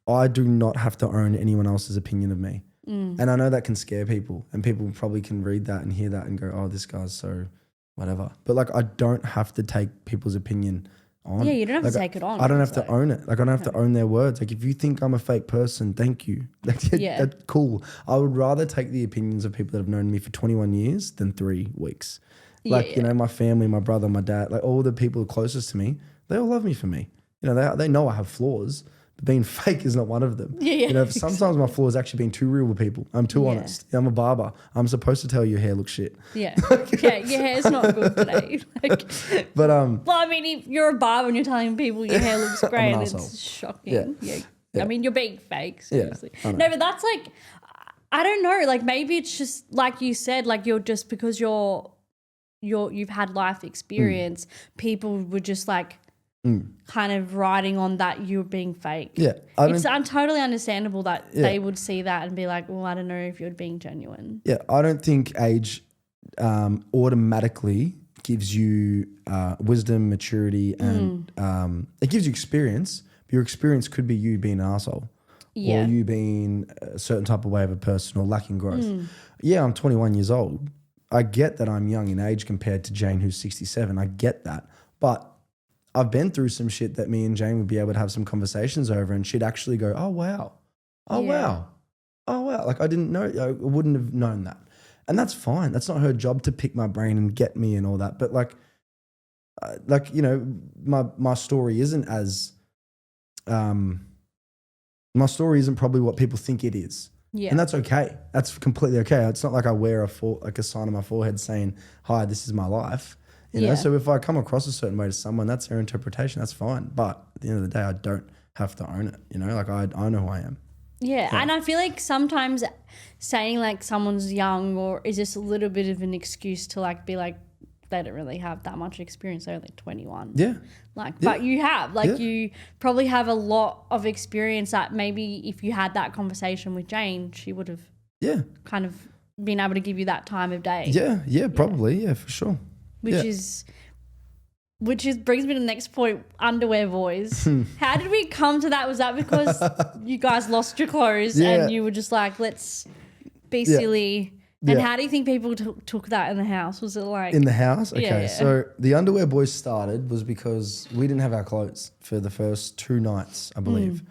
I do not have to own anyone else's opinion of me. And I know that can scare people, and people probably can read that and hear that and go, oh, this guy's so whatever. But like, I don't have to take people's opinion on. Yeah, you don't have like, to take it on. I don't have to own it. Like, I don't have to own their words. Like, if you think I'm a fake person, thank you. Like, that's cool. I would rather take the opinions of people that have known me for 21 years than 3 weeks. Like, you know, my family, my brother, my dad, like all the people closest to me, they all love me for me. You know, they know I have flaws, but being fake is not one of them. Yeah, you know, sometimes my flaw is actually being too real with people. I'm too honest. I'm a barber. I'm supposed to tell you your hair looks shit. Yeah. Yeah, your hair's not good today. Like, but well, I mean, if you're a barber and you're telling people your hair looks great, it's shocking. Yeah. I mean, you're being fake, seriously. Yeah, no, but that's like, I don't know. Like, maybe it's just like you said, like you're just because you've had life experience, people were just like kind of riding on that you're being fake. Yeah. It's totally understandable that they would see that and be like, well, I don't know if you're being genuine. Yeah, I don't think age automatically gives you wisdom, maturity, and it gives you experience. But your experience could be you being an arsehole. Or you being a certain type of way of a person or lacking growth. Yeah, I'm 21 years old. I get that I'm young in age compared to Jane, who's 67. I get that. But I've been through some shit that me and Jane would be able to have some conversations over, and she'd actually go, oh, wow. Oh, wow. Oh, wow. Like, I didn't know. I wouldn't have known that. And that's fine. That's not her job to pick my brain and get me and all that. But like you know, my story isn't as my story isn't probably what people think it is. Yeah. And that's okay. That's completely okay. It's not like I wear a sign on my forehead saying, hi, this is my life. You know, so if I come across a certain way to someone, that's their interpretation. That's fine. But at the end of the day, I don't have to own it. You know, like I know who I am. Yeah. And I feel like sometimes saying like someone's young or is just a little bit of an excuse to like be like, they don't really have that much experience. They're only 21. Yeah. Like, but you have, like, you probably have a lot of experience that maybe if you had that conversation with Jane, she would have kind of been able to give you that time of day. Yeah, probably. Yeah, for sure. Which brings me to the next point, underwear boys. How did we come to that? Was that because you guys lost your clothes and you were just like, let's be silly? And how do you think people took that in the house? Was it like... In the house? Okay, so the underwear boys started was because we didn't have our clothes for the first 2 nights, I believe.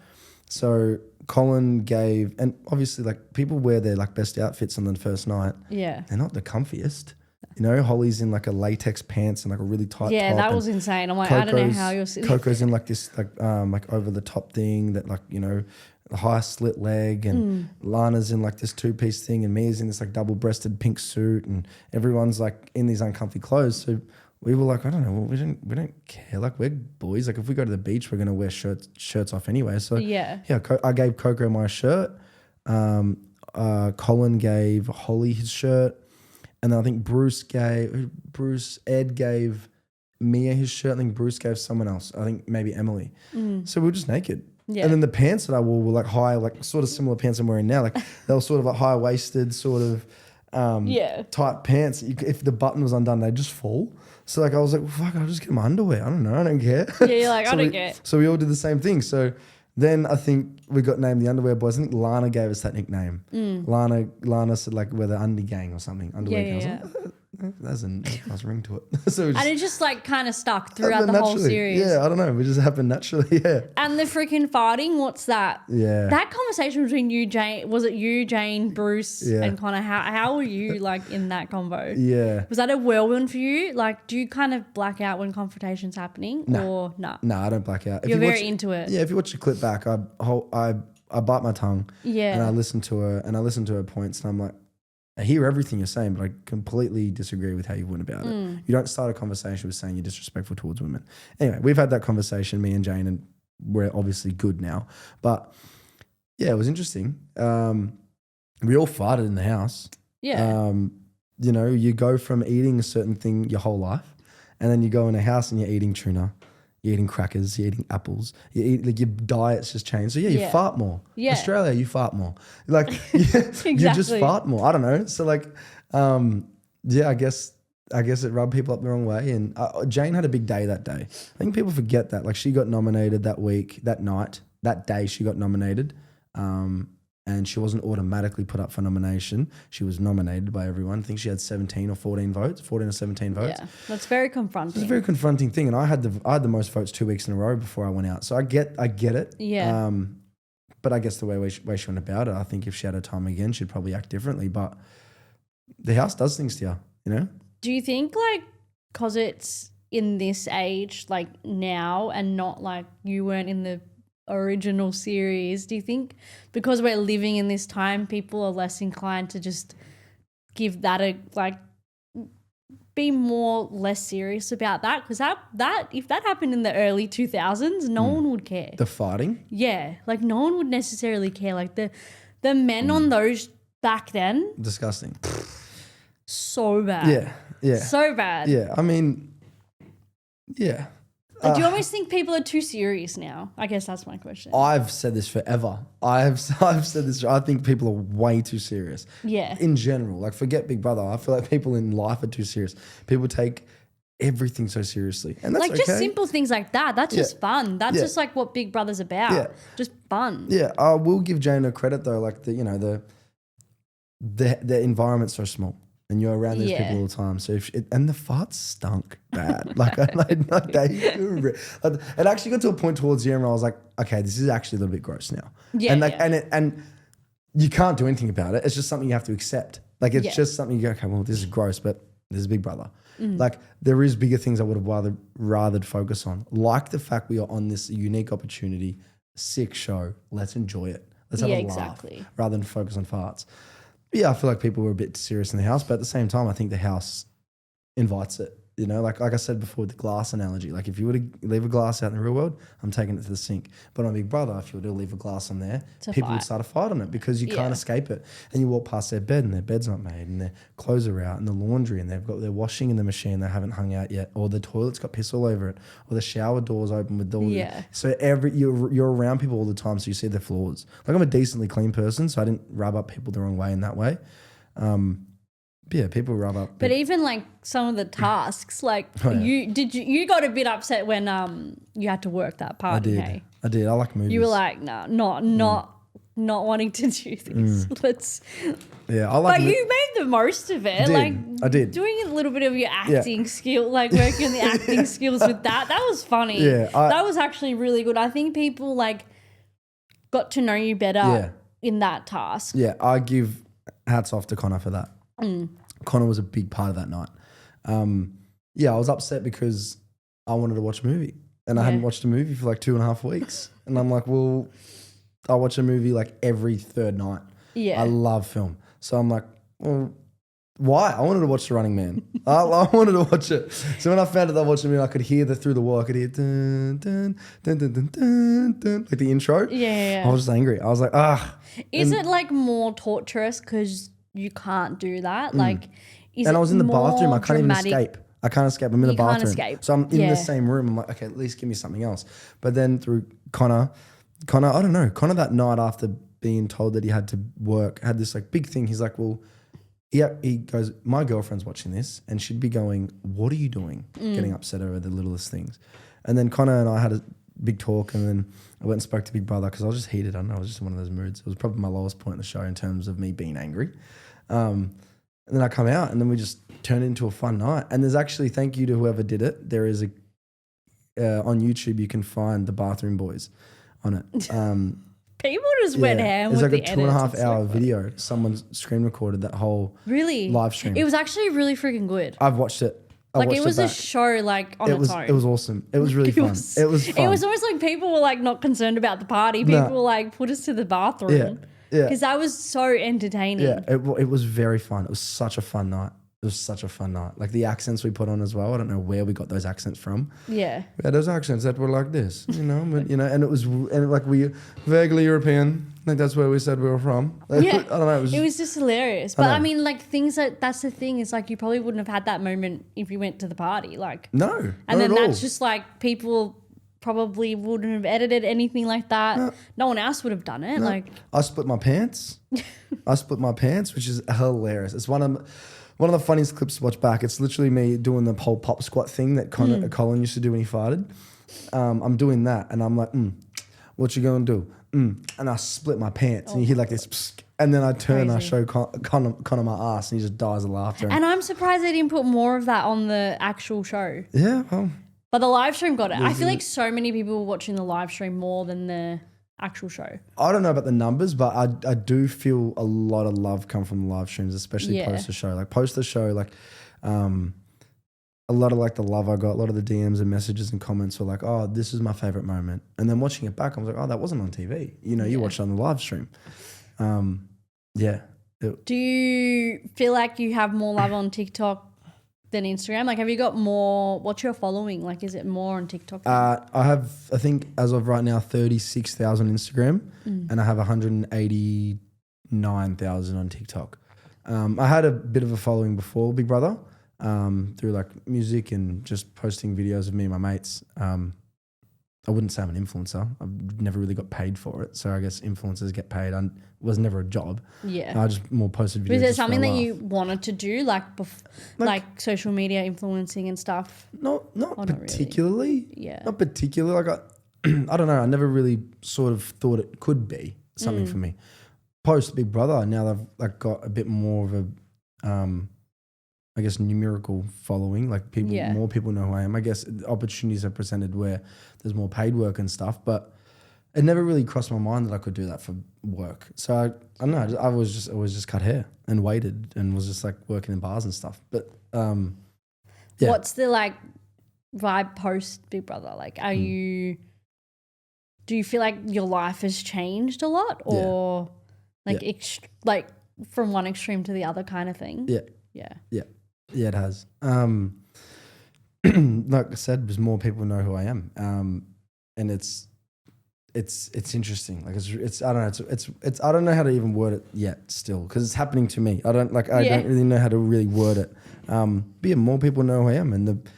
So Colin gave... And obviously, like, people wear their, like, best outfits on the first night. Yeah. They're not the comfiest. You know, Holly's in, like, a latex pants and, like, a really tight top. Yeah, that was insane. I'm like, I don't know how you're sitting... Coco's in, like, this, like over-the-top thing that, like, you know... The high slit leg and Lana's in like this 2-piece thing and Mia's in this like double-breasted pink suit and everyone's like in these uncomfy clothes. So we were like, I don't know, we don't care. Like we're boys. Like if we go to the beach, we're gonna wear shirts off anyway. So I gave Coco my shirt. Colin gave Holly his shirt, and then I think Ed gave Mia his shirt. I think Bruce gave someone else. I think maybe Emily. So we were just naked. Yeah. And then the pants that I wore were like high, like sort of similar pants I'm wearing now. Like they were sort of like high waisted, sort of tight pants. If the button was undone, they'd just fall. So like I was like, well, fuck, I'll just get my underwear. I don't know, I don't care. Yeah, you're like, I don't care. So we all did the same thing. So then I think we got named the Underwear Boys. I think Lana gave us that nickname. Lana said like we're the Undie Gang or something. Underwear Gang. I was like, there's a nice ring to it. So and it just like kind of stuck throughout the whole series. Yeah, I don't know. It just happened naturally. Yeah. And the freaking farting, what's that? Yeah. That conversation between you, Jane, was it you, Jane, Bruce, and Connor? How were you like in that convo? Yeah. Was that a whirlwind for you? Like, do you kind of black out when confrontation's happening or no? No, I don't black out. You're very into it. Yeah, if you watch the clip back, I bite my tongue. Yeah. And I listen to her points and I'm like, I hear everything you're saying, but I completely disagree with how you went about it. You don't start a conversation with saying you're disrespectful towards women. Anyway, we've had that conversation, me and Jane, and we're obviously good now. But yeah, it was interesting. We all farted in the house. Yeah. You know, you go from eating a certain thing your whole life, and then you go in a house and you're eating tuna. You're eating crackers, you're eating apples, like your diet's just changed. So you fart more. Yeah. Australia, you fart more. Like exactly. You just fart more. I don't know. So like, I guess it rubbed people up the wrong way. And Jane had a big day that day. I think people forget that. Like she got nominated that week, that night, that day she got nominated. and she wasn't automatically put up for nomination. She was nominated by everyone. I think she had 17 or 14 votes, 14 or 17 votes. Yeah, that's very confronting. It's a very confronting thing, and I had the most votes 2 weeks in a row before I went out. So I get it. Yeah. But I guess the way she went about it, I think if she had her time again, she'd probably act differently. But the house does things to you, you know? Do you think like because it's in this age, like now, and not like you weren't in the original series, do you think because we're living in this time, people are less inclined to just give that a like be less serious about that? Because that if that happened in the early 2000s, no one would care. The fighting? Yeah, like no one would necessarily care. Like the men on those back then, Disgusting. so bad. Yeah. So bad. Yeah, I mean, yeah. Like, do you almost think people are too serious now? I guess that's my question. I've said this forever. I've said this. I think people are way too serious. Yeah. In general, like forget Big Brother. I feel like people in life are too serious. People take everything so seriously, and that's like just simple things like that. That's just fun. That's just like what Big Brother's about. Yeah. Just fun. Yeah, I will give Jana credit though. Like the environment's so small. And you're around these people all the time. So and the farts stunk bad. It actually got to a point towards the end where I was like, okay, this is actually a little bit gross now. Yeah. And and you can't do anything about it. It's just something you have to accept. Like it's just something you go, okay, well, this is gross, but this is Big Brother. Like there is bigger things I would have rather focus on. Like the fact we are on this unique opportunity, sick show. Let's enjoy it. Let's have a laugh rather than focus on farts. Yeah, I feel like people were a bit serious in the house, but at the same time, I think the house invites it. You know, like I said before, the glass analogy. Like if you were to leave a glass out in the real world, I'm taking it to the sink. But on Big Brother, if you were to leave a glass on there, people would start a fight on it because you can't escape it. And you walk past their bed and their bed's not made and their clothes are out and the laundry and they've got their washing in the machine they haven't hung out yet, or the toilet's got piss all over it, or the shower door's open with all so you're around people all the time, so you see their flaws. Like I'm a decently clean person, so I didn't rub up people the wrong way in that way. Yeah, people rub up. But even like some of the tasks, like you got a bit upset when you had to work that part. I did. I like movies. You were like, no, not wanting to do this. Let's. Yeah, I like. But you made the most of it. I did. Doing a little bit of your acting skill, like working on the acting skills with that. That was funny. Yeah, that was actually really good. I think people like got to know you better in that task. Yeah, I give hats off to Connor for that. Connor was a big part of that night. I was upset because I wanted to watch a movie and I hadn't watched a movie for like 2.5 weeks. And I'm like, well, I watch a movie like every third night. Yeah. I love film. So I'm like, well, why? I wanted to watch The Running Man. I wanted to watch it. So when I found out that I watched the movie, I could hear through the wall, I could hear dun, dun, dun, dun, dun, dun, dun, like the intro. Yeah. I was just angry. I was like, Is it like more torturous because you can't do that? Like, and I was in the bathroom. I can't even escape. I can't escape. I'm in the bathroom. Can't escape. So I'm in the same room. I'm like, okay, at least give me something else. But then through Connor, I don't know. Connor that night after being told that he had to work, had this like big thing. He's like, well, he goes, my girlfriend's watching this and she'd be going, what are you doing? Getting upset over the littlest things. And then Connor and I had a big talk and then I went and spoke to Big Brother because I was just heated. I don't know. I was just in one of those moods. It was probably my lowest point in the show in terms of me being angry. And then I come out and then we just turned it into a fun night. And there's actually, thank you to whoever did it. There is on YouTube, you can find the Bathroom Boys on it. People just went ham with the edits. It's like a 2.5 hour video. Someone screen recorded that whole live stream. It was actually really freaking good. I've watched it. It was a show like on its own. It was awesome. It was really fun. It was fun. It was almost like people were like not concerned about the party. People were like, put us to the bathroom. Yeah. Because that was so entertaining. Yeah, it was very fun. It was such a fun night. It was such a fun night. Like the accents we put on as well. I don't know where we got those accents from. Yeah. We had those accents that were like this, but, and it was like we vaguely European. I think that's where we said we were from. Yeah. I don't know. It was just hilarious. But I mean, like things that's the thing is like you probably wouldn't have had that moment if you went to the party. Like no. And then that's just like people probably wouldn't have edited anything like that. No one else would have done it. Like I split my pants. Which is hilarious. It's one of the funniest clips to watch back. It's literally me doing the whole pop squat thing that Colin used to do when he farted. I'm doing that and I'm like, what you gonna do? and I split my pants, and you hear like this, psst, and then I turn, and I show Connor my ass, and he just dies of laughter. And I'm surprised they didn't put more of that on the actual show. Yeah, well, but the live stream got it. I feel like so many people were watching the live stream more than the actual show. I don't know about the numbers, but I do feel a lot of love come from the live streams, especially post the show. Like post the show, like a lot of like the love I got, a lot of the DMs and messages and comments were like, oh, this is my favorite moment. And then watching it back, I was like, oh, that wasn't on TV. You know, you watched it on the live stream. Do you feel like you have more love on TikTok than Instagram? Like, have you got more? What's your following? Like, is it more on TikTok? I think as of right now, 36,000 Instagram and I have 189,000 on TikTok. I had a bit of a following before Big Brother through like music and just posting videos of me and my mates. I wouldn't say I'm an influencer. I've never really got paid for it. So I guess influencers get paid. It was never a job. Yeah. I just more posted videos. Was it something that you wanted to do, like social media influencing and stuff? Not particularly. Not really. Yeah. Not particularly. Like I don't know. I never really sort of thought it could be something for me. Post Big Brother, now I've like got a bit more of a I guess numerical following, like more people know who I am. I guess opportunities are presented where there's more paid work and stuff, but it never really crossed my mind that I could do that for work. So I don't know. I was just cut hair and waited and was just like working in bars and stuff. But what's the like vibe post Big Brother? Like, do you feel like your life has changed a lot, or like from one extreme to the other kind of thing? Yeah, it has. Like I said, there's more people know who I am, and it's interesting. Like it's I don't know. It's I don't know how to even word it yet still, because it's happening to me. I don't really know how to really word it. But yeah, more people know who I am, and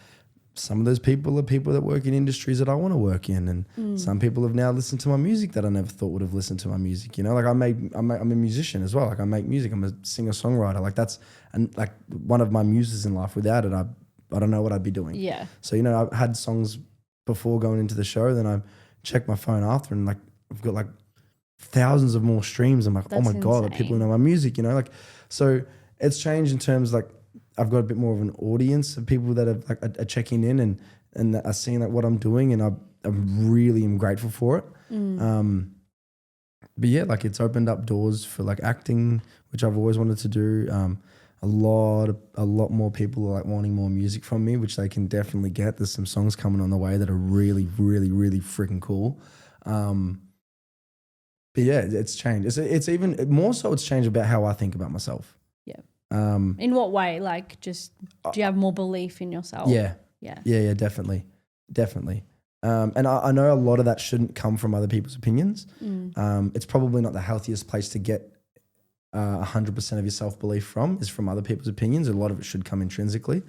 some of those people are people that work in industries that I want to work in, and some people have now listened to my music that I never thought would have listened to my music. You know, like I'm a musician as well. Like I make music. I'm a singer songwriter. Like that's like one of my muses in life. Without it, I don't know what I'd be doing. Yeah. So you know, I had songs before going into the show. Then I checked my phone after, and like I've got like thousands of more streams. I'm like, oh my god, like people know my music. You know, like so it's changed in terms like I've got a bit more of an audience of people that are checking in and are seeing like what I'm doing, and I really am grateful for it. But yeah, like it's opened up doors for like acting, which I've always wanted to do. A lot more people are like wanting more music from me, which they can definitely get. There's some songs coming on the way that are really, really, really freaking cool. But yeah, it's changed. It's even more so. It's changed about how I think about myself. Yeah. In what way? Like, just do you have more belief in yourself? Yeah, definitely. And I know a lot of that shouldn't come from other people's opinions. It's probably not the healthiest place to get 100% of your self-belief is from other people's opinions. A lot of it should come intrinsically,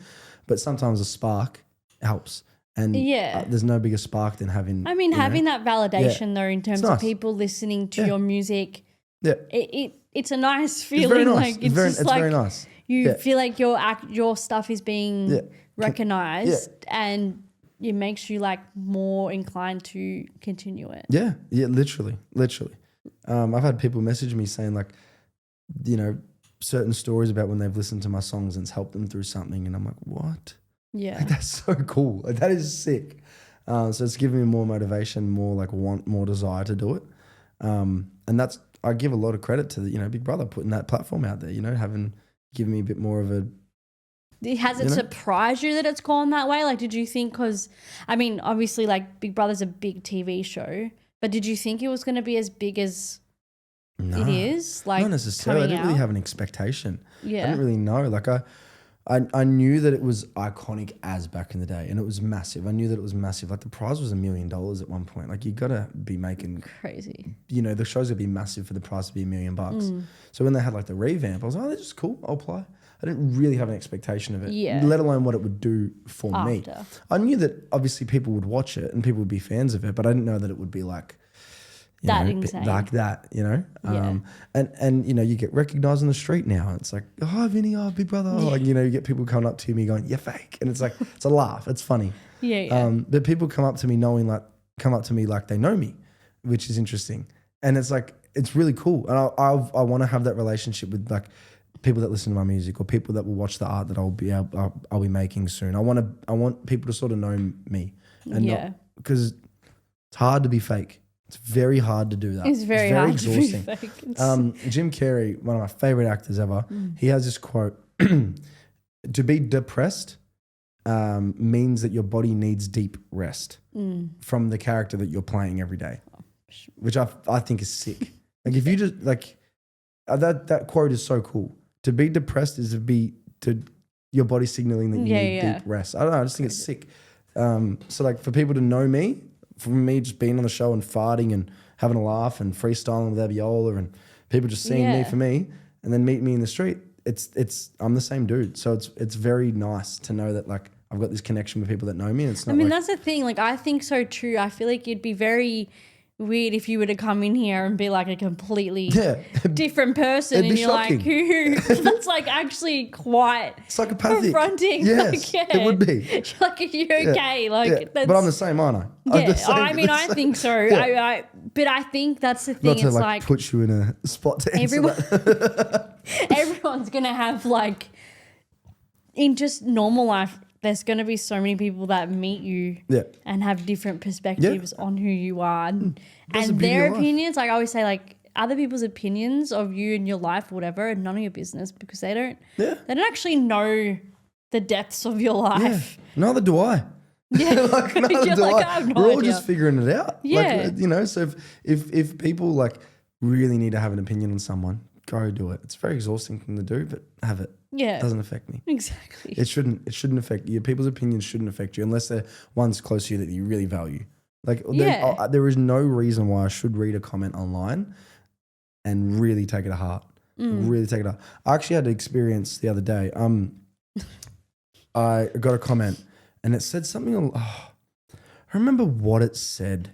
but sometimes a spark helps. And there's no bigger spark than having that validation though, in terms of people listening to your music. Yeah. It's a nice feeling. It's very nice. Like it's very nice. You feel like your stuff is being recognized, and it makes you like more inclined to continue it. Yeah, literally. I've had people message me saying like, you know, certain stories about when they've listened to my songs and it's helped them through something, and I'm like, what? Yeah, like, that's so cool. Like, that is sick. So it's giving me more motivation, more desire to do it. And I give a lot of credit to Big Brother putting that platform out there. You know, given me a bit more of a. Has it surprised you that it's gone that way? Like, did you think? Because obviously, like Big Brother's a big TV show, but did you think it was going to be as big as it is? Like, not necessarily. I didn't really have an expectation. Yeah, I didn't really know. Like I knew that it was iconic as back in the day, and it was massive. I knew that it was massive. Like the prize was $1 million at one point. Like you got to be making crazy. You know, the show's gonna be massive for the prize to be $1 million. So when they had like the revamp, I was like, oh, that's just cool. I'll apply. I didn't really have an expectation of it, let alone what it would do for me. I knew that obviously people would watch it and people would be fans of it, but I didn't know that it would be like insane. Like that, you know? And you know, you get recognized on the street now. It's like, oh, Vinnie, oh, Big Brother. Oh, like, you know, you get people coming up to me going, you're fake. And it's like, it's a laugh. It's funny. Yeah. But people come up to me like they know me, which is interesting. And it's like, it's really cool. And I want to have that relationship with like people that listen to my music or people that will watch the art that I'll be making soon. I want people to sort of know me and not, because it's hard to be fake. It's very hard to do that. It's very hard exhausting. to be fake. Jim Carrey, one of my favorite actors ever, he has this quote, to be depressed means that your body needs deep rest from the character that you're playing every day, which I think is sick. Like if you just like that quote is so cool. To be depressed is to your body signaling that you need deep rest. I don't know. I just think it's sick. So like for people to know me, from me just being on the show and farting and having a laugh and freestyling with Abiola and people just seeing me for me and then meet me in the street, I'm the same dude. So it's very nice to know that like I've got this connection with people that know me. And it's not that's the thing. Like I think so too. I feel like it'd be very weird if you were to come in here and be like a completely different person and you're shocking. Like, who? That's like actually quite psychopathic. Confronting. Yes, like, it would be. Like, are you okay? Like, but I'm the same, aren't I? Yeah, I think so. Yeah. But I think that's the thing. Not to it's like put you in a spot to answer that. Everyone's gonna have like in just normal life. There's going to be so many people that meet you and have different perspectives on who you are and their opinions. Like I always say, like other people's opinions of you and your life, or whatever, are none of your business because they don't actually know the depths of your life. Yeah. Neither do I. Yeah, neither do I. have no We're all idea. just figuring it out. Yeah, like, so if people like really need to have an opinion on someone, go do it. It's very exhausting thing to do, but have it. Yeah. It doesn't affect me. Exactly. It shouldn't affect you. People's opinions shouldn't affect you unless they're ones close to you that you really value. Like there is no reason why I should read a comment online and really take it to heart. Really take it to heart. I actually had an experience the other day. I got a comment and it said something, I remember what it said.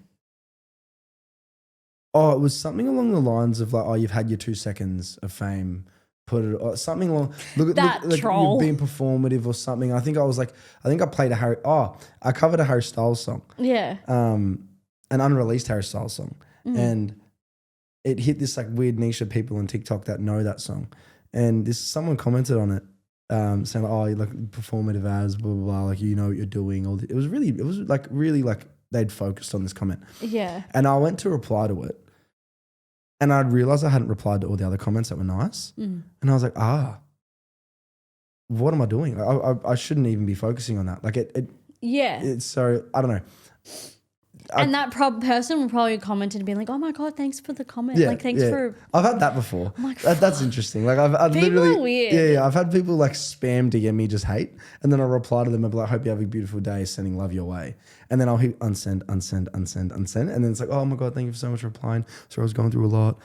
It was something along the lines of like, you've had your 2 seconds of fame. Put it or something along. Look like you're being performative or something. I think I played I covered a Harry Styles song. Yeah. An unreleased Harry Styles song, and it hit this like weird niche of people on TikTok that know that song, and someone commented on it, saying like, you like performative as blah blah blah, like you know what you're doing. It was really like they'd focused on this comment. Yeah. And I went to reply to it. And I realized I hadn't replied to all the other comments that were nice. And I was like, what am I doing? I shouldn't even be focusing on that. Like it's so, I don't know. And that person will probably comment and be like, oh my God, thanks for the comment. Thanks for. I've had that before. Like, that's interesting. Like I've people literally. Are weird. Yeah. I've had people like spam DM me just hate. And then I reply to them and be like, hope you have a beautiful day, sending love your way. And then I'll hit unsend. And then it's like, oh my God, thank you so much for replying. So I was going through a lot.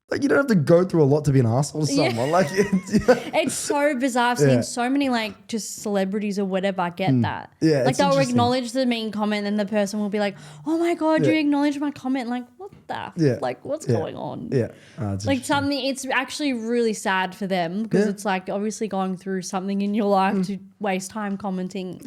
Like you don't have to go through a lot to be an asshole to someone. Like it's so bizarre. I've seen so many like just celebrities or whatever get that. Yeah, like they'll acknowledge the mean comment, and the person will be like, "Oh my God, you acknowledged my comment!" Like what the? Like what's going on? Yeah, like something. It's actually really sad for them because it's like obviously going through something in your life to waste time commenting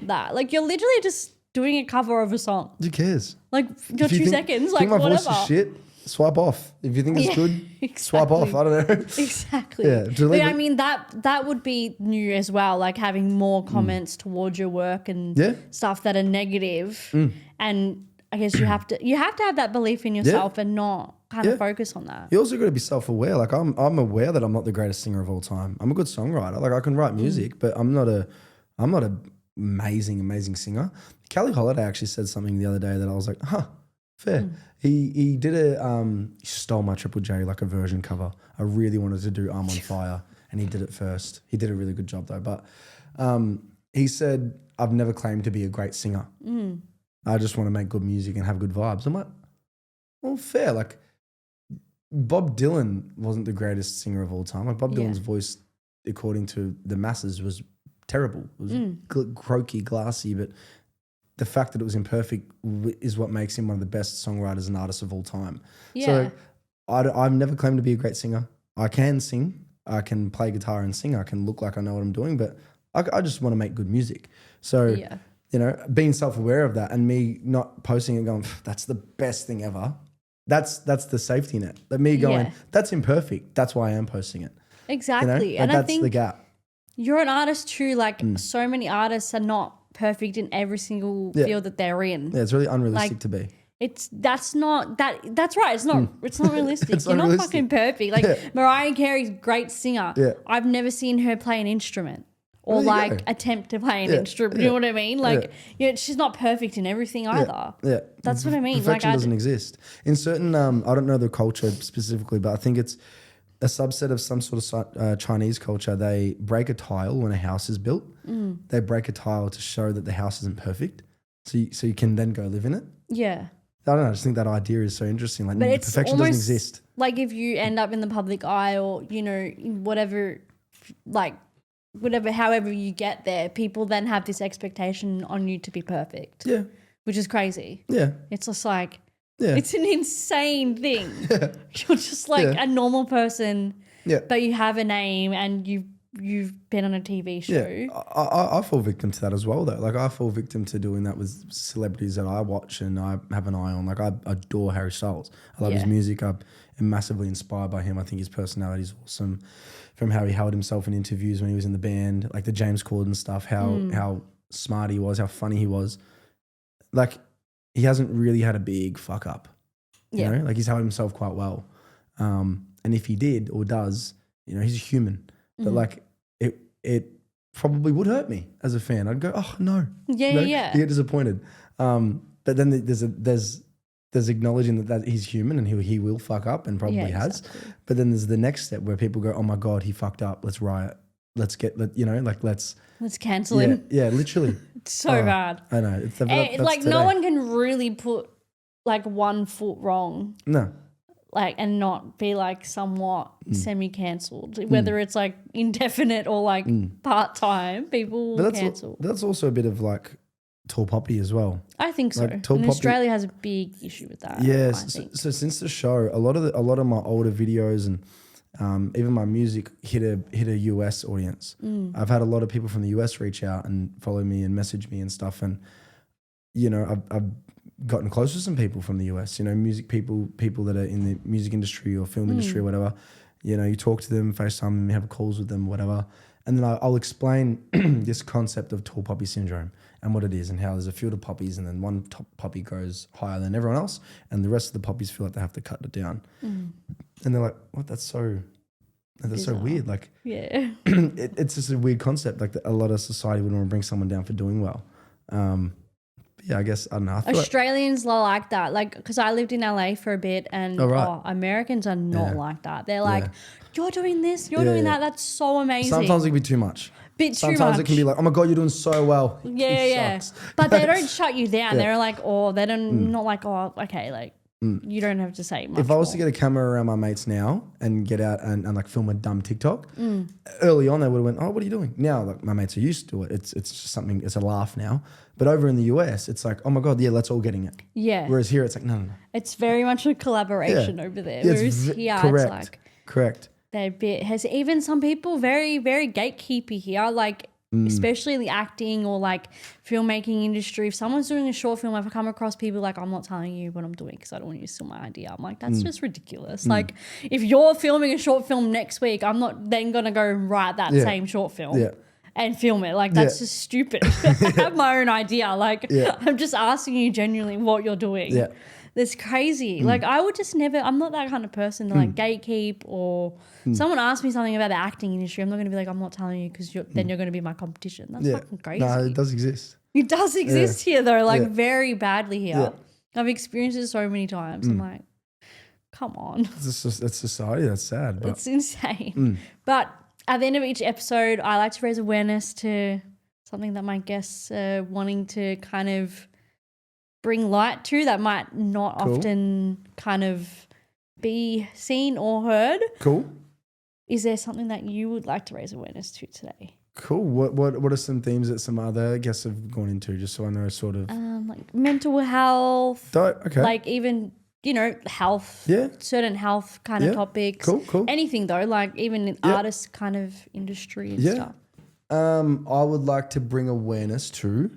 that. Like you're literally just doing a cover of a song. Who cares? Like your 2 seconds. Like think my whatever. Voice is shit. Swipe off. If you think it's good, swipe off. I don't know. Exactly. Yeah. But I mean that would be new as well, like having more comments towards your work and stuff that are negative. And I guess you have to have that belief in yourself and not kind of focus on that. You also got to be self-aware. Like I'm aware that I'm not the greatest singer of all time. I'm a good songwriter. Like I can write music, but I'm not a amazing singer. Kelly Holiday actually said something the other day that I was like, fair. He did he stole my Triple J like a version cover. I really wanted to do I'm on Fire and he did it first. He did a really good job though. But he said, I've never claimed to be a great singer. I just want to make good music and have good vibes. I'm like, well, fair. Like Bob Dylan wasn't the greatest singer of all time. Like Bob Dylan's voice, according to the masses, was terrible. It was croaky, glassy, but the fact that it was imperfect is what makes him one of the best songwriters and artists of all time. Yeah. So I've never claimed to be a great singer. I can sing. I can play guitar and sing. I can look like I know what I'm doing, but I just want to make good music. So, being self-aware of that and me not posting and going, that's the best thing ever. that's the safety net. Like me going, that's imperfect. That's why I am posting it. Exactly. You know? And that's the gap. You're an artist too. Like so many artists are not perfect in every single field that they're in. Yeah, it's really unrealistic to be. That's right. It's not realistic. It's You're not unrealistic. fucking perfect. Like Mariah Carey's a great singer. Yeah. I've never seen her play an instrument or attempt to play an instrument. You know what I mean? Like she's not perfect in everything either. Yeah. That's what I mean. Perfection doesn't exist. In certain I don't know the culture specifically, but I think it's a subset of some sort of Chinese culture. They break a tile when a house is built. They break a tile to show that the house isn't perfect. So you can then go live in it. Yeah. I don't know. I just think that idea is so interesting. Like, but it's perfection doesn't exist. Like if you end up in the public eye or, you know, whatever, however you get there, people then have this expectation on you to be perfect. Yeah. Which is crazy. Yeah. It's just like, it's an insane thing. Yeah. You're just like a normal person, but you have a name and you've been on a TV show. Yeah, I fall victim to that as well, though. Like, I fall victim to doing that with celebrities that I watch and I have an eye on. Like, I adore Harry Styles. I love his music. I am massively inspired by him. I think his personality is awesome. From how he held himself in interviews when he was in the band, like the James Corden stuff, how smart he was, how funny he was. Like, he hasn't really had a big fuck up. You know? Like, he's held himself quite well. And if he did or does, you know, he's a human. But like it probably would hurt me as a fan. I'd go, oh no. Yeah, you know, yeah. You get disappointed. But then there's acknowledging that he's human and he will fuck up and probably has. Exactly. But then there's the next step where people go, oh my God, he fucked up. Let's riot. Let's cancel him. Yeah, literally. It's so bad. I know. It's like today. No one can really put like one foot wrong. No. Like, and not be like somewhat semi-cancelled, whether it's like indefinite or like part-time, people will cancel. That's also a bit of like tall poppy as well. I think so. Like, and Australia has a big issue with that. Yes. Yeah, so since the show, a lot of my older videos and even my music hit a US audience. I've had a lot of people from the US reach out and follow me and message me and stuff, and you know, I've gotten close to some people from the US, you know, music people that are in the music industry or film industry or whatever. You know, you talk to them, FaceTime them, you have calls with them, whatever. And then I'll explain this concept of tall poppy syndrome and what it is and how there's a field of poppies and then one top poppy grows higher than everyone else and the rest of the poppies feel like they have to cut it down. And they're like, what? That's so weird. Like, it's just a weird concept. Like a lot of society would want to bring someone down for doing well. Yeah, I guess, I don't know. Australians are like that. Like, because I lived in LA for a bit and Americans are not like that. They're like, you're doing this, you're doing that. That's so amazing. Sometimes it can be too much. Sometimes it can be like, oh my God, you're doing so well. Yeah. But they don't shut you down. They're like, they don't, not like, okay, like, you don't have to say much. If I was to get a camera around my mates now and get out and like film a dumb TikTok, early on they would have went, oh, what are you doing? Now, like, my mates are used to it. It's just something, it's a laugh now. But over in the US, it's like, oh my God, let's all getting it. Yeah. Whereas here, it's like, no. It's very much a collaboration over there. Yeah, whereas here, it's like. Correct. They're a bit, has even some people very, very gatekeepy here, like, especially in the acting or like filmmaking industry. If someone's doing a short film, if I come across people like, I'm not telling you what I'm doing because I don't want you to steal my idea. I'm like, that's just ridiculous. Like, if you're filming a short film next week, I'm not then going to go write that same short film and film it. Like, that's just stupid. I have my own idea. Like, I'm just asking you genuinely what you're doing. Yeah. That's crazy. Like, I would just never, I'm not that kind of person to like gatekeep or someone asks me something about the acting industry. I'm not going to be like, I'm not telling you because then you're going to be my competition. That's fucking crazy. No, it does exist. It does exist here though, like very badly here. I've experienced it so many times. I'm like, come on. It's society. That's sad. But. It's insane. But at the end of each episode, I like to raise awareness to something that my guests are wanting to kind of bring light to that might not often kind of be seen or heard. Cool. Is there something that you would like to raise awareness to today? Cool. What are some themes that some other guests have gone into, just so I know sort of? Like mental health. Okay. Like even, you know, health. Yeah. Certain health kind of topics. Cool. Anything though, like even in artist kind of industry and stuff. I would like to bring awareness to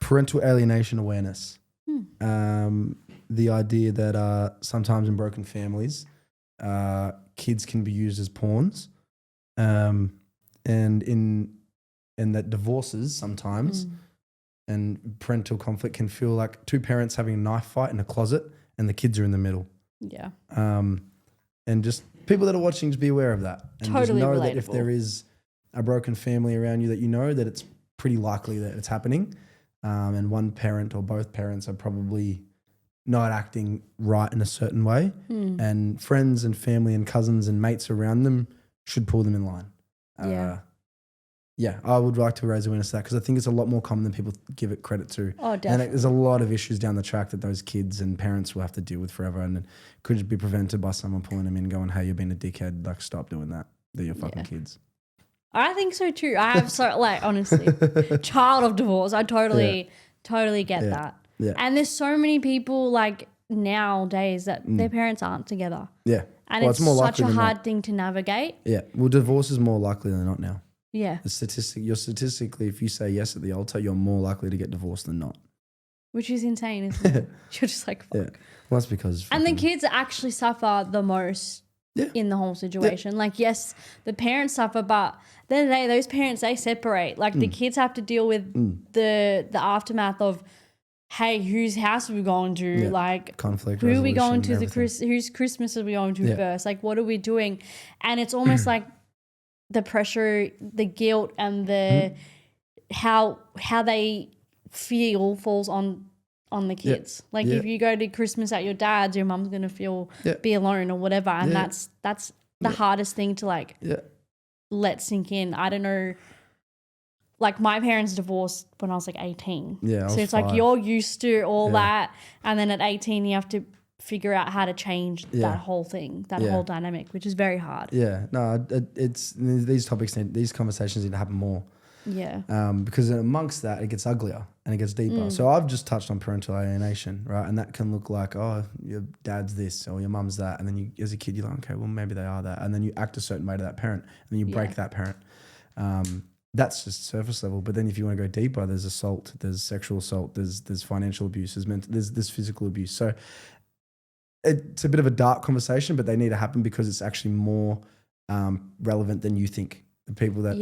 Parental alienation awareness. The idea that sometimes in broken families, kids can be used as pawns, and that divorces sometimes and parental conflict can feel like two parents having a knife fight in a closet and the kids are in the middle. Yeah. And just people that are watching, just be aware of that. And Totally just know relatable. that if there is a broken family around you, that you know that it's pretty likely that it's happening. And one parent or both parents are probably not acting right in a certain way. And friends and family and cousins and mates around them should pull them in line. I would like to raise awareness of that because I think it's a lot more common than people give it credit to. Oh, definitely. And there's a lot of issues down the track that those kids and parents will have to deal with forever, and it could just be prevented by someone pulling them in and going, hey, you're being a dickhead, like stop doing that. They're your fucking kids. I think so too. I have honestly, child of divorce. I totally get that. Yeah. And there's so many people like nowadays that their parents aren't together. Yeah. And it's more such likely a than hard not. thing to navigate. Yeah. Well, divorce is more likely than not now. Yeah. You're statistically, if you say yes at the altar, you're more likely to get divorced than not. Which is insane, isn't it? You're just like, fuck. Yeah. Well, that's because. And the kids actually suffer the most in the whole situation. Yeah. Like, yes, the parents suffer, but at the end of the day, those parents, they separate. Like, the kids have to deal with the aftermath of, hey, whose house are we going to? Yeah. Like, conflict. Who are we going to? Everything. Whose Christmas are we going to first? Like, what are we doing? And it's almost like the pressure, the guilt, and the how they feel falls on the kids. Like if you go to Christmas at your dad's, your mum's gonna be alone or whatever, and that's the hardest thing to like let sink in. I don't know. Like my parents divorced when I was like 18. Yeah, so it's 5. like you're used to all that, and then at 18 you have to figure out how to change that whole thing, that whole dynamic, which is very hard. Yeah, no, it's these conversations need to happen more. Yeah. Because amongst that, it gets uglier and it gets deeper. So I've just touched on parental alienation, right? And that can look like, oh, your dad's this or your mum's that. And then you, as a kid, you're like, okay, well, maybe they are that. And then you act a certain way to that parent and then you break that parent. That's just surface level. But then if you want to go deeper, there's assault, there's sexual assault, there's financial abuse, there's physical abuse. So it's a bit of a dark conversation, but they need to happen because it's actually more relevant than you think. The people that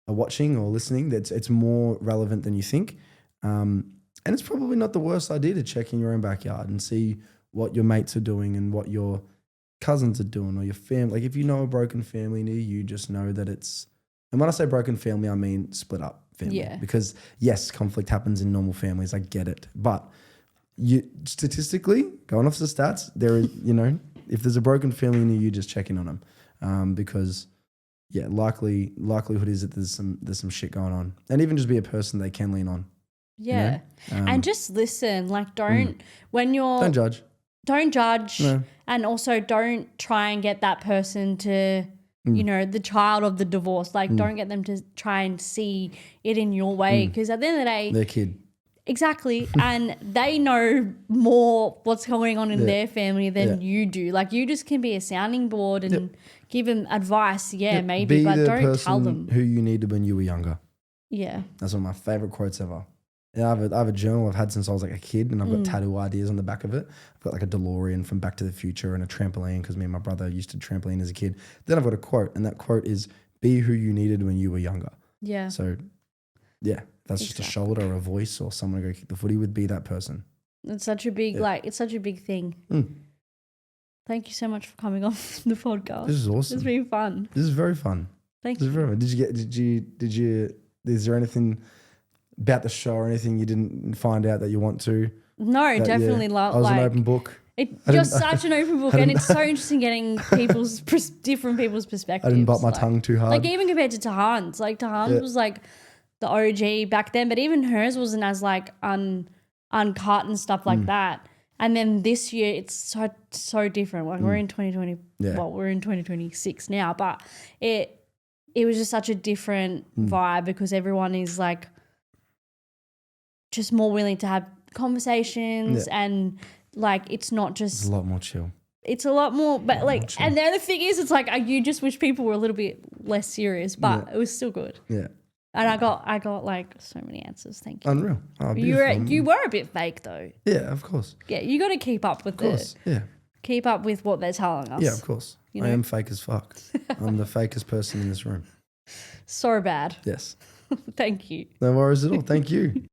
are watching or listening, it's more relevant than you think. And it's probably not the worst idea to check in your own backyard and see what your mates are doing and what your cousins are doing or your family. Like if you know a broken family near you, just know that it's, and when I say broken family, I mean split up family. Yeah. Because yes, conflict happens in normal families. I get it. But you statistically, going off the stats, there is, if there's a broken family near you, just check in on them. Because likelihood is that there's some shit going on. And even just be a person they can lean on. Yeah. And just listen. Like don't judge. Don't judge. No. And also don't try and get that person to the child of the divorce. Like don't get them to try and see it in your way. Because at the end of the day, their kid. Exactly. And they know more what's going on in their family than you do. Like you just can be a sounding board and give them advice. Yeah, maybe, but don't tell them. Who you needed when you were younger. Yeah. That's one of my favorite quotes ever. Yeah, I have a journal I've had since I was like a kid and I've got tattoo ideas on the back of it. I've got like a DeLorean from Back to the Future and a trampoline because me and my brother used to trampoline as a kid. Then I've got a quote and that quote is, be who you needed when you were younger. Yeah. So, yeah, that's just a shoulder or a voice or someone to go kick the footy with, be that person. It's such a big, it's such a big thing. Thank you so much for coming on the podcast. This is awesome. It's been fun. This is very fun. Thank you. Very fun. Is there anything about the show or anything you didn't find out that you want to? No, definitely love. I was an open book. You're such an open book, and it's so interesting getting different people's perspectives. I didn't bite my tongue too hard. Like even compared to Tahan's, was like the OG back then, but even hers wasn't as like uncut and stuff like that. And then this year, it's so different. Like we're in 2020. Well, we're in 2026 now, but it was just such a different vibe because everyone is like just more willing to have conversations and like it's not just it's a lot more chill. It's a lot more, but like, and the other thing is, it's like you just wish people were a little bit less serious, but it was still good. Yeah. And I got like so many answers. Thank you. Unreal. Oh, You were a bit fake though. Yeah, of course. Yeah, you got to keep up with keep up with what they're telling us. Yeah, of course. You know? I am fake as fuck. I'm the fakest person in this room. So bad. Yes. Thank you. No worries at all. Thank you.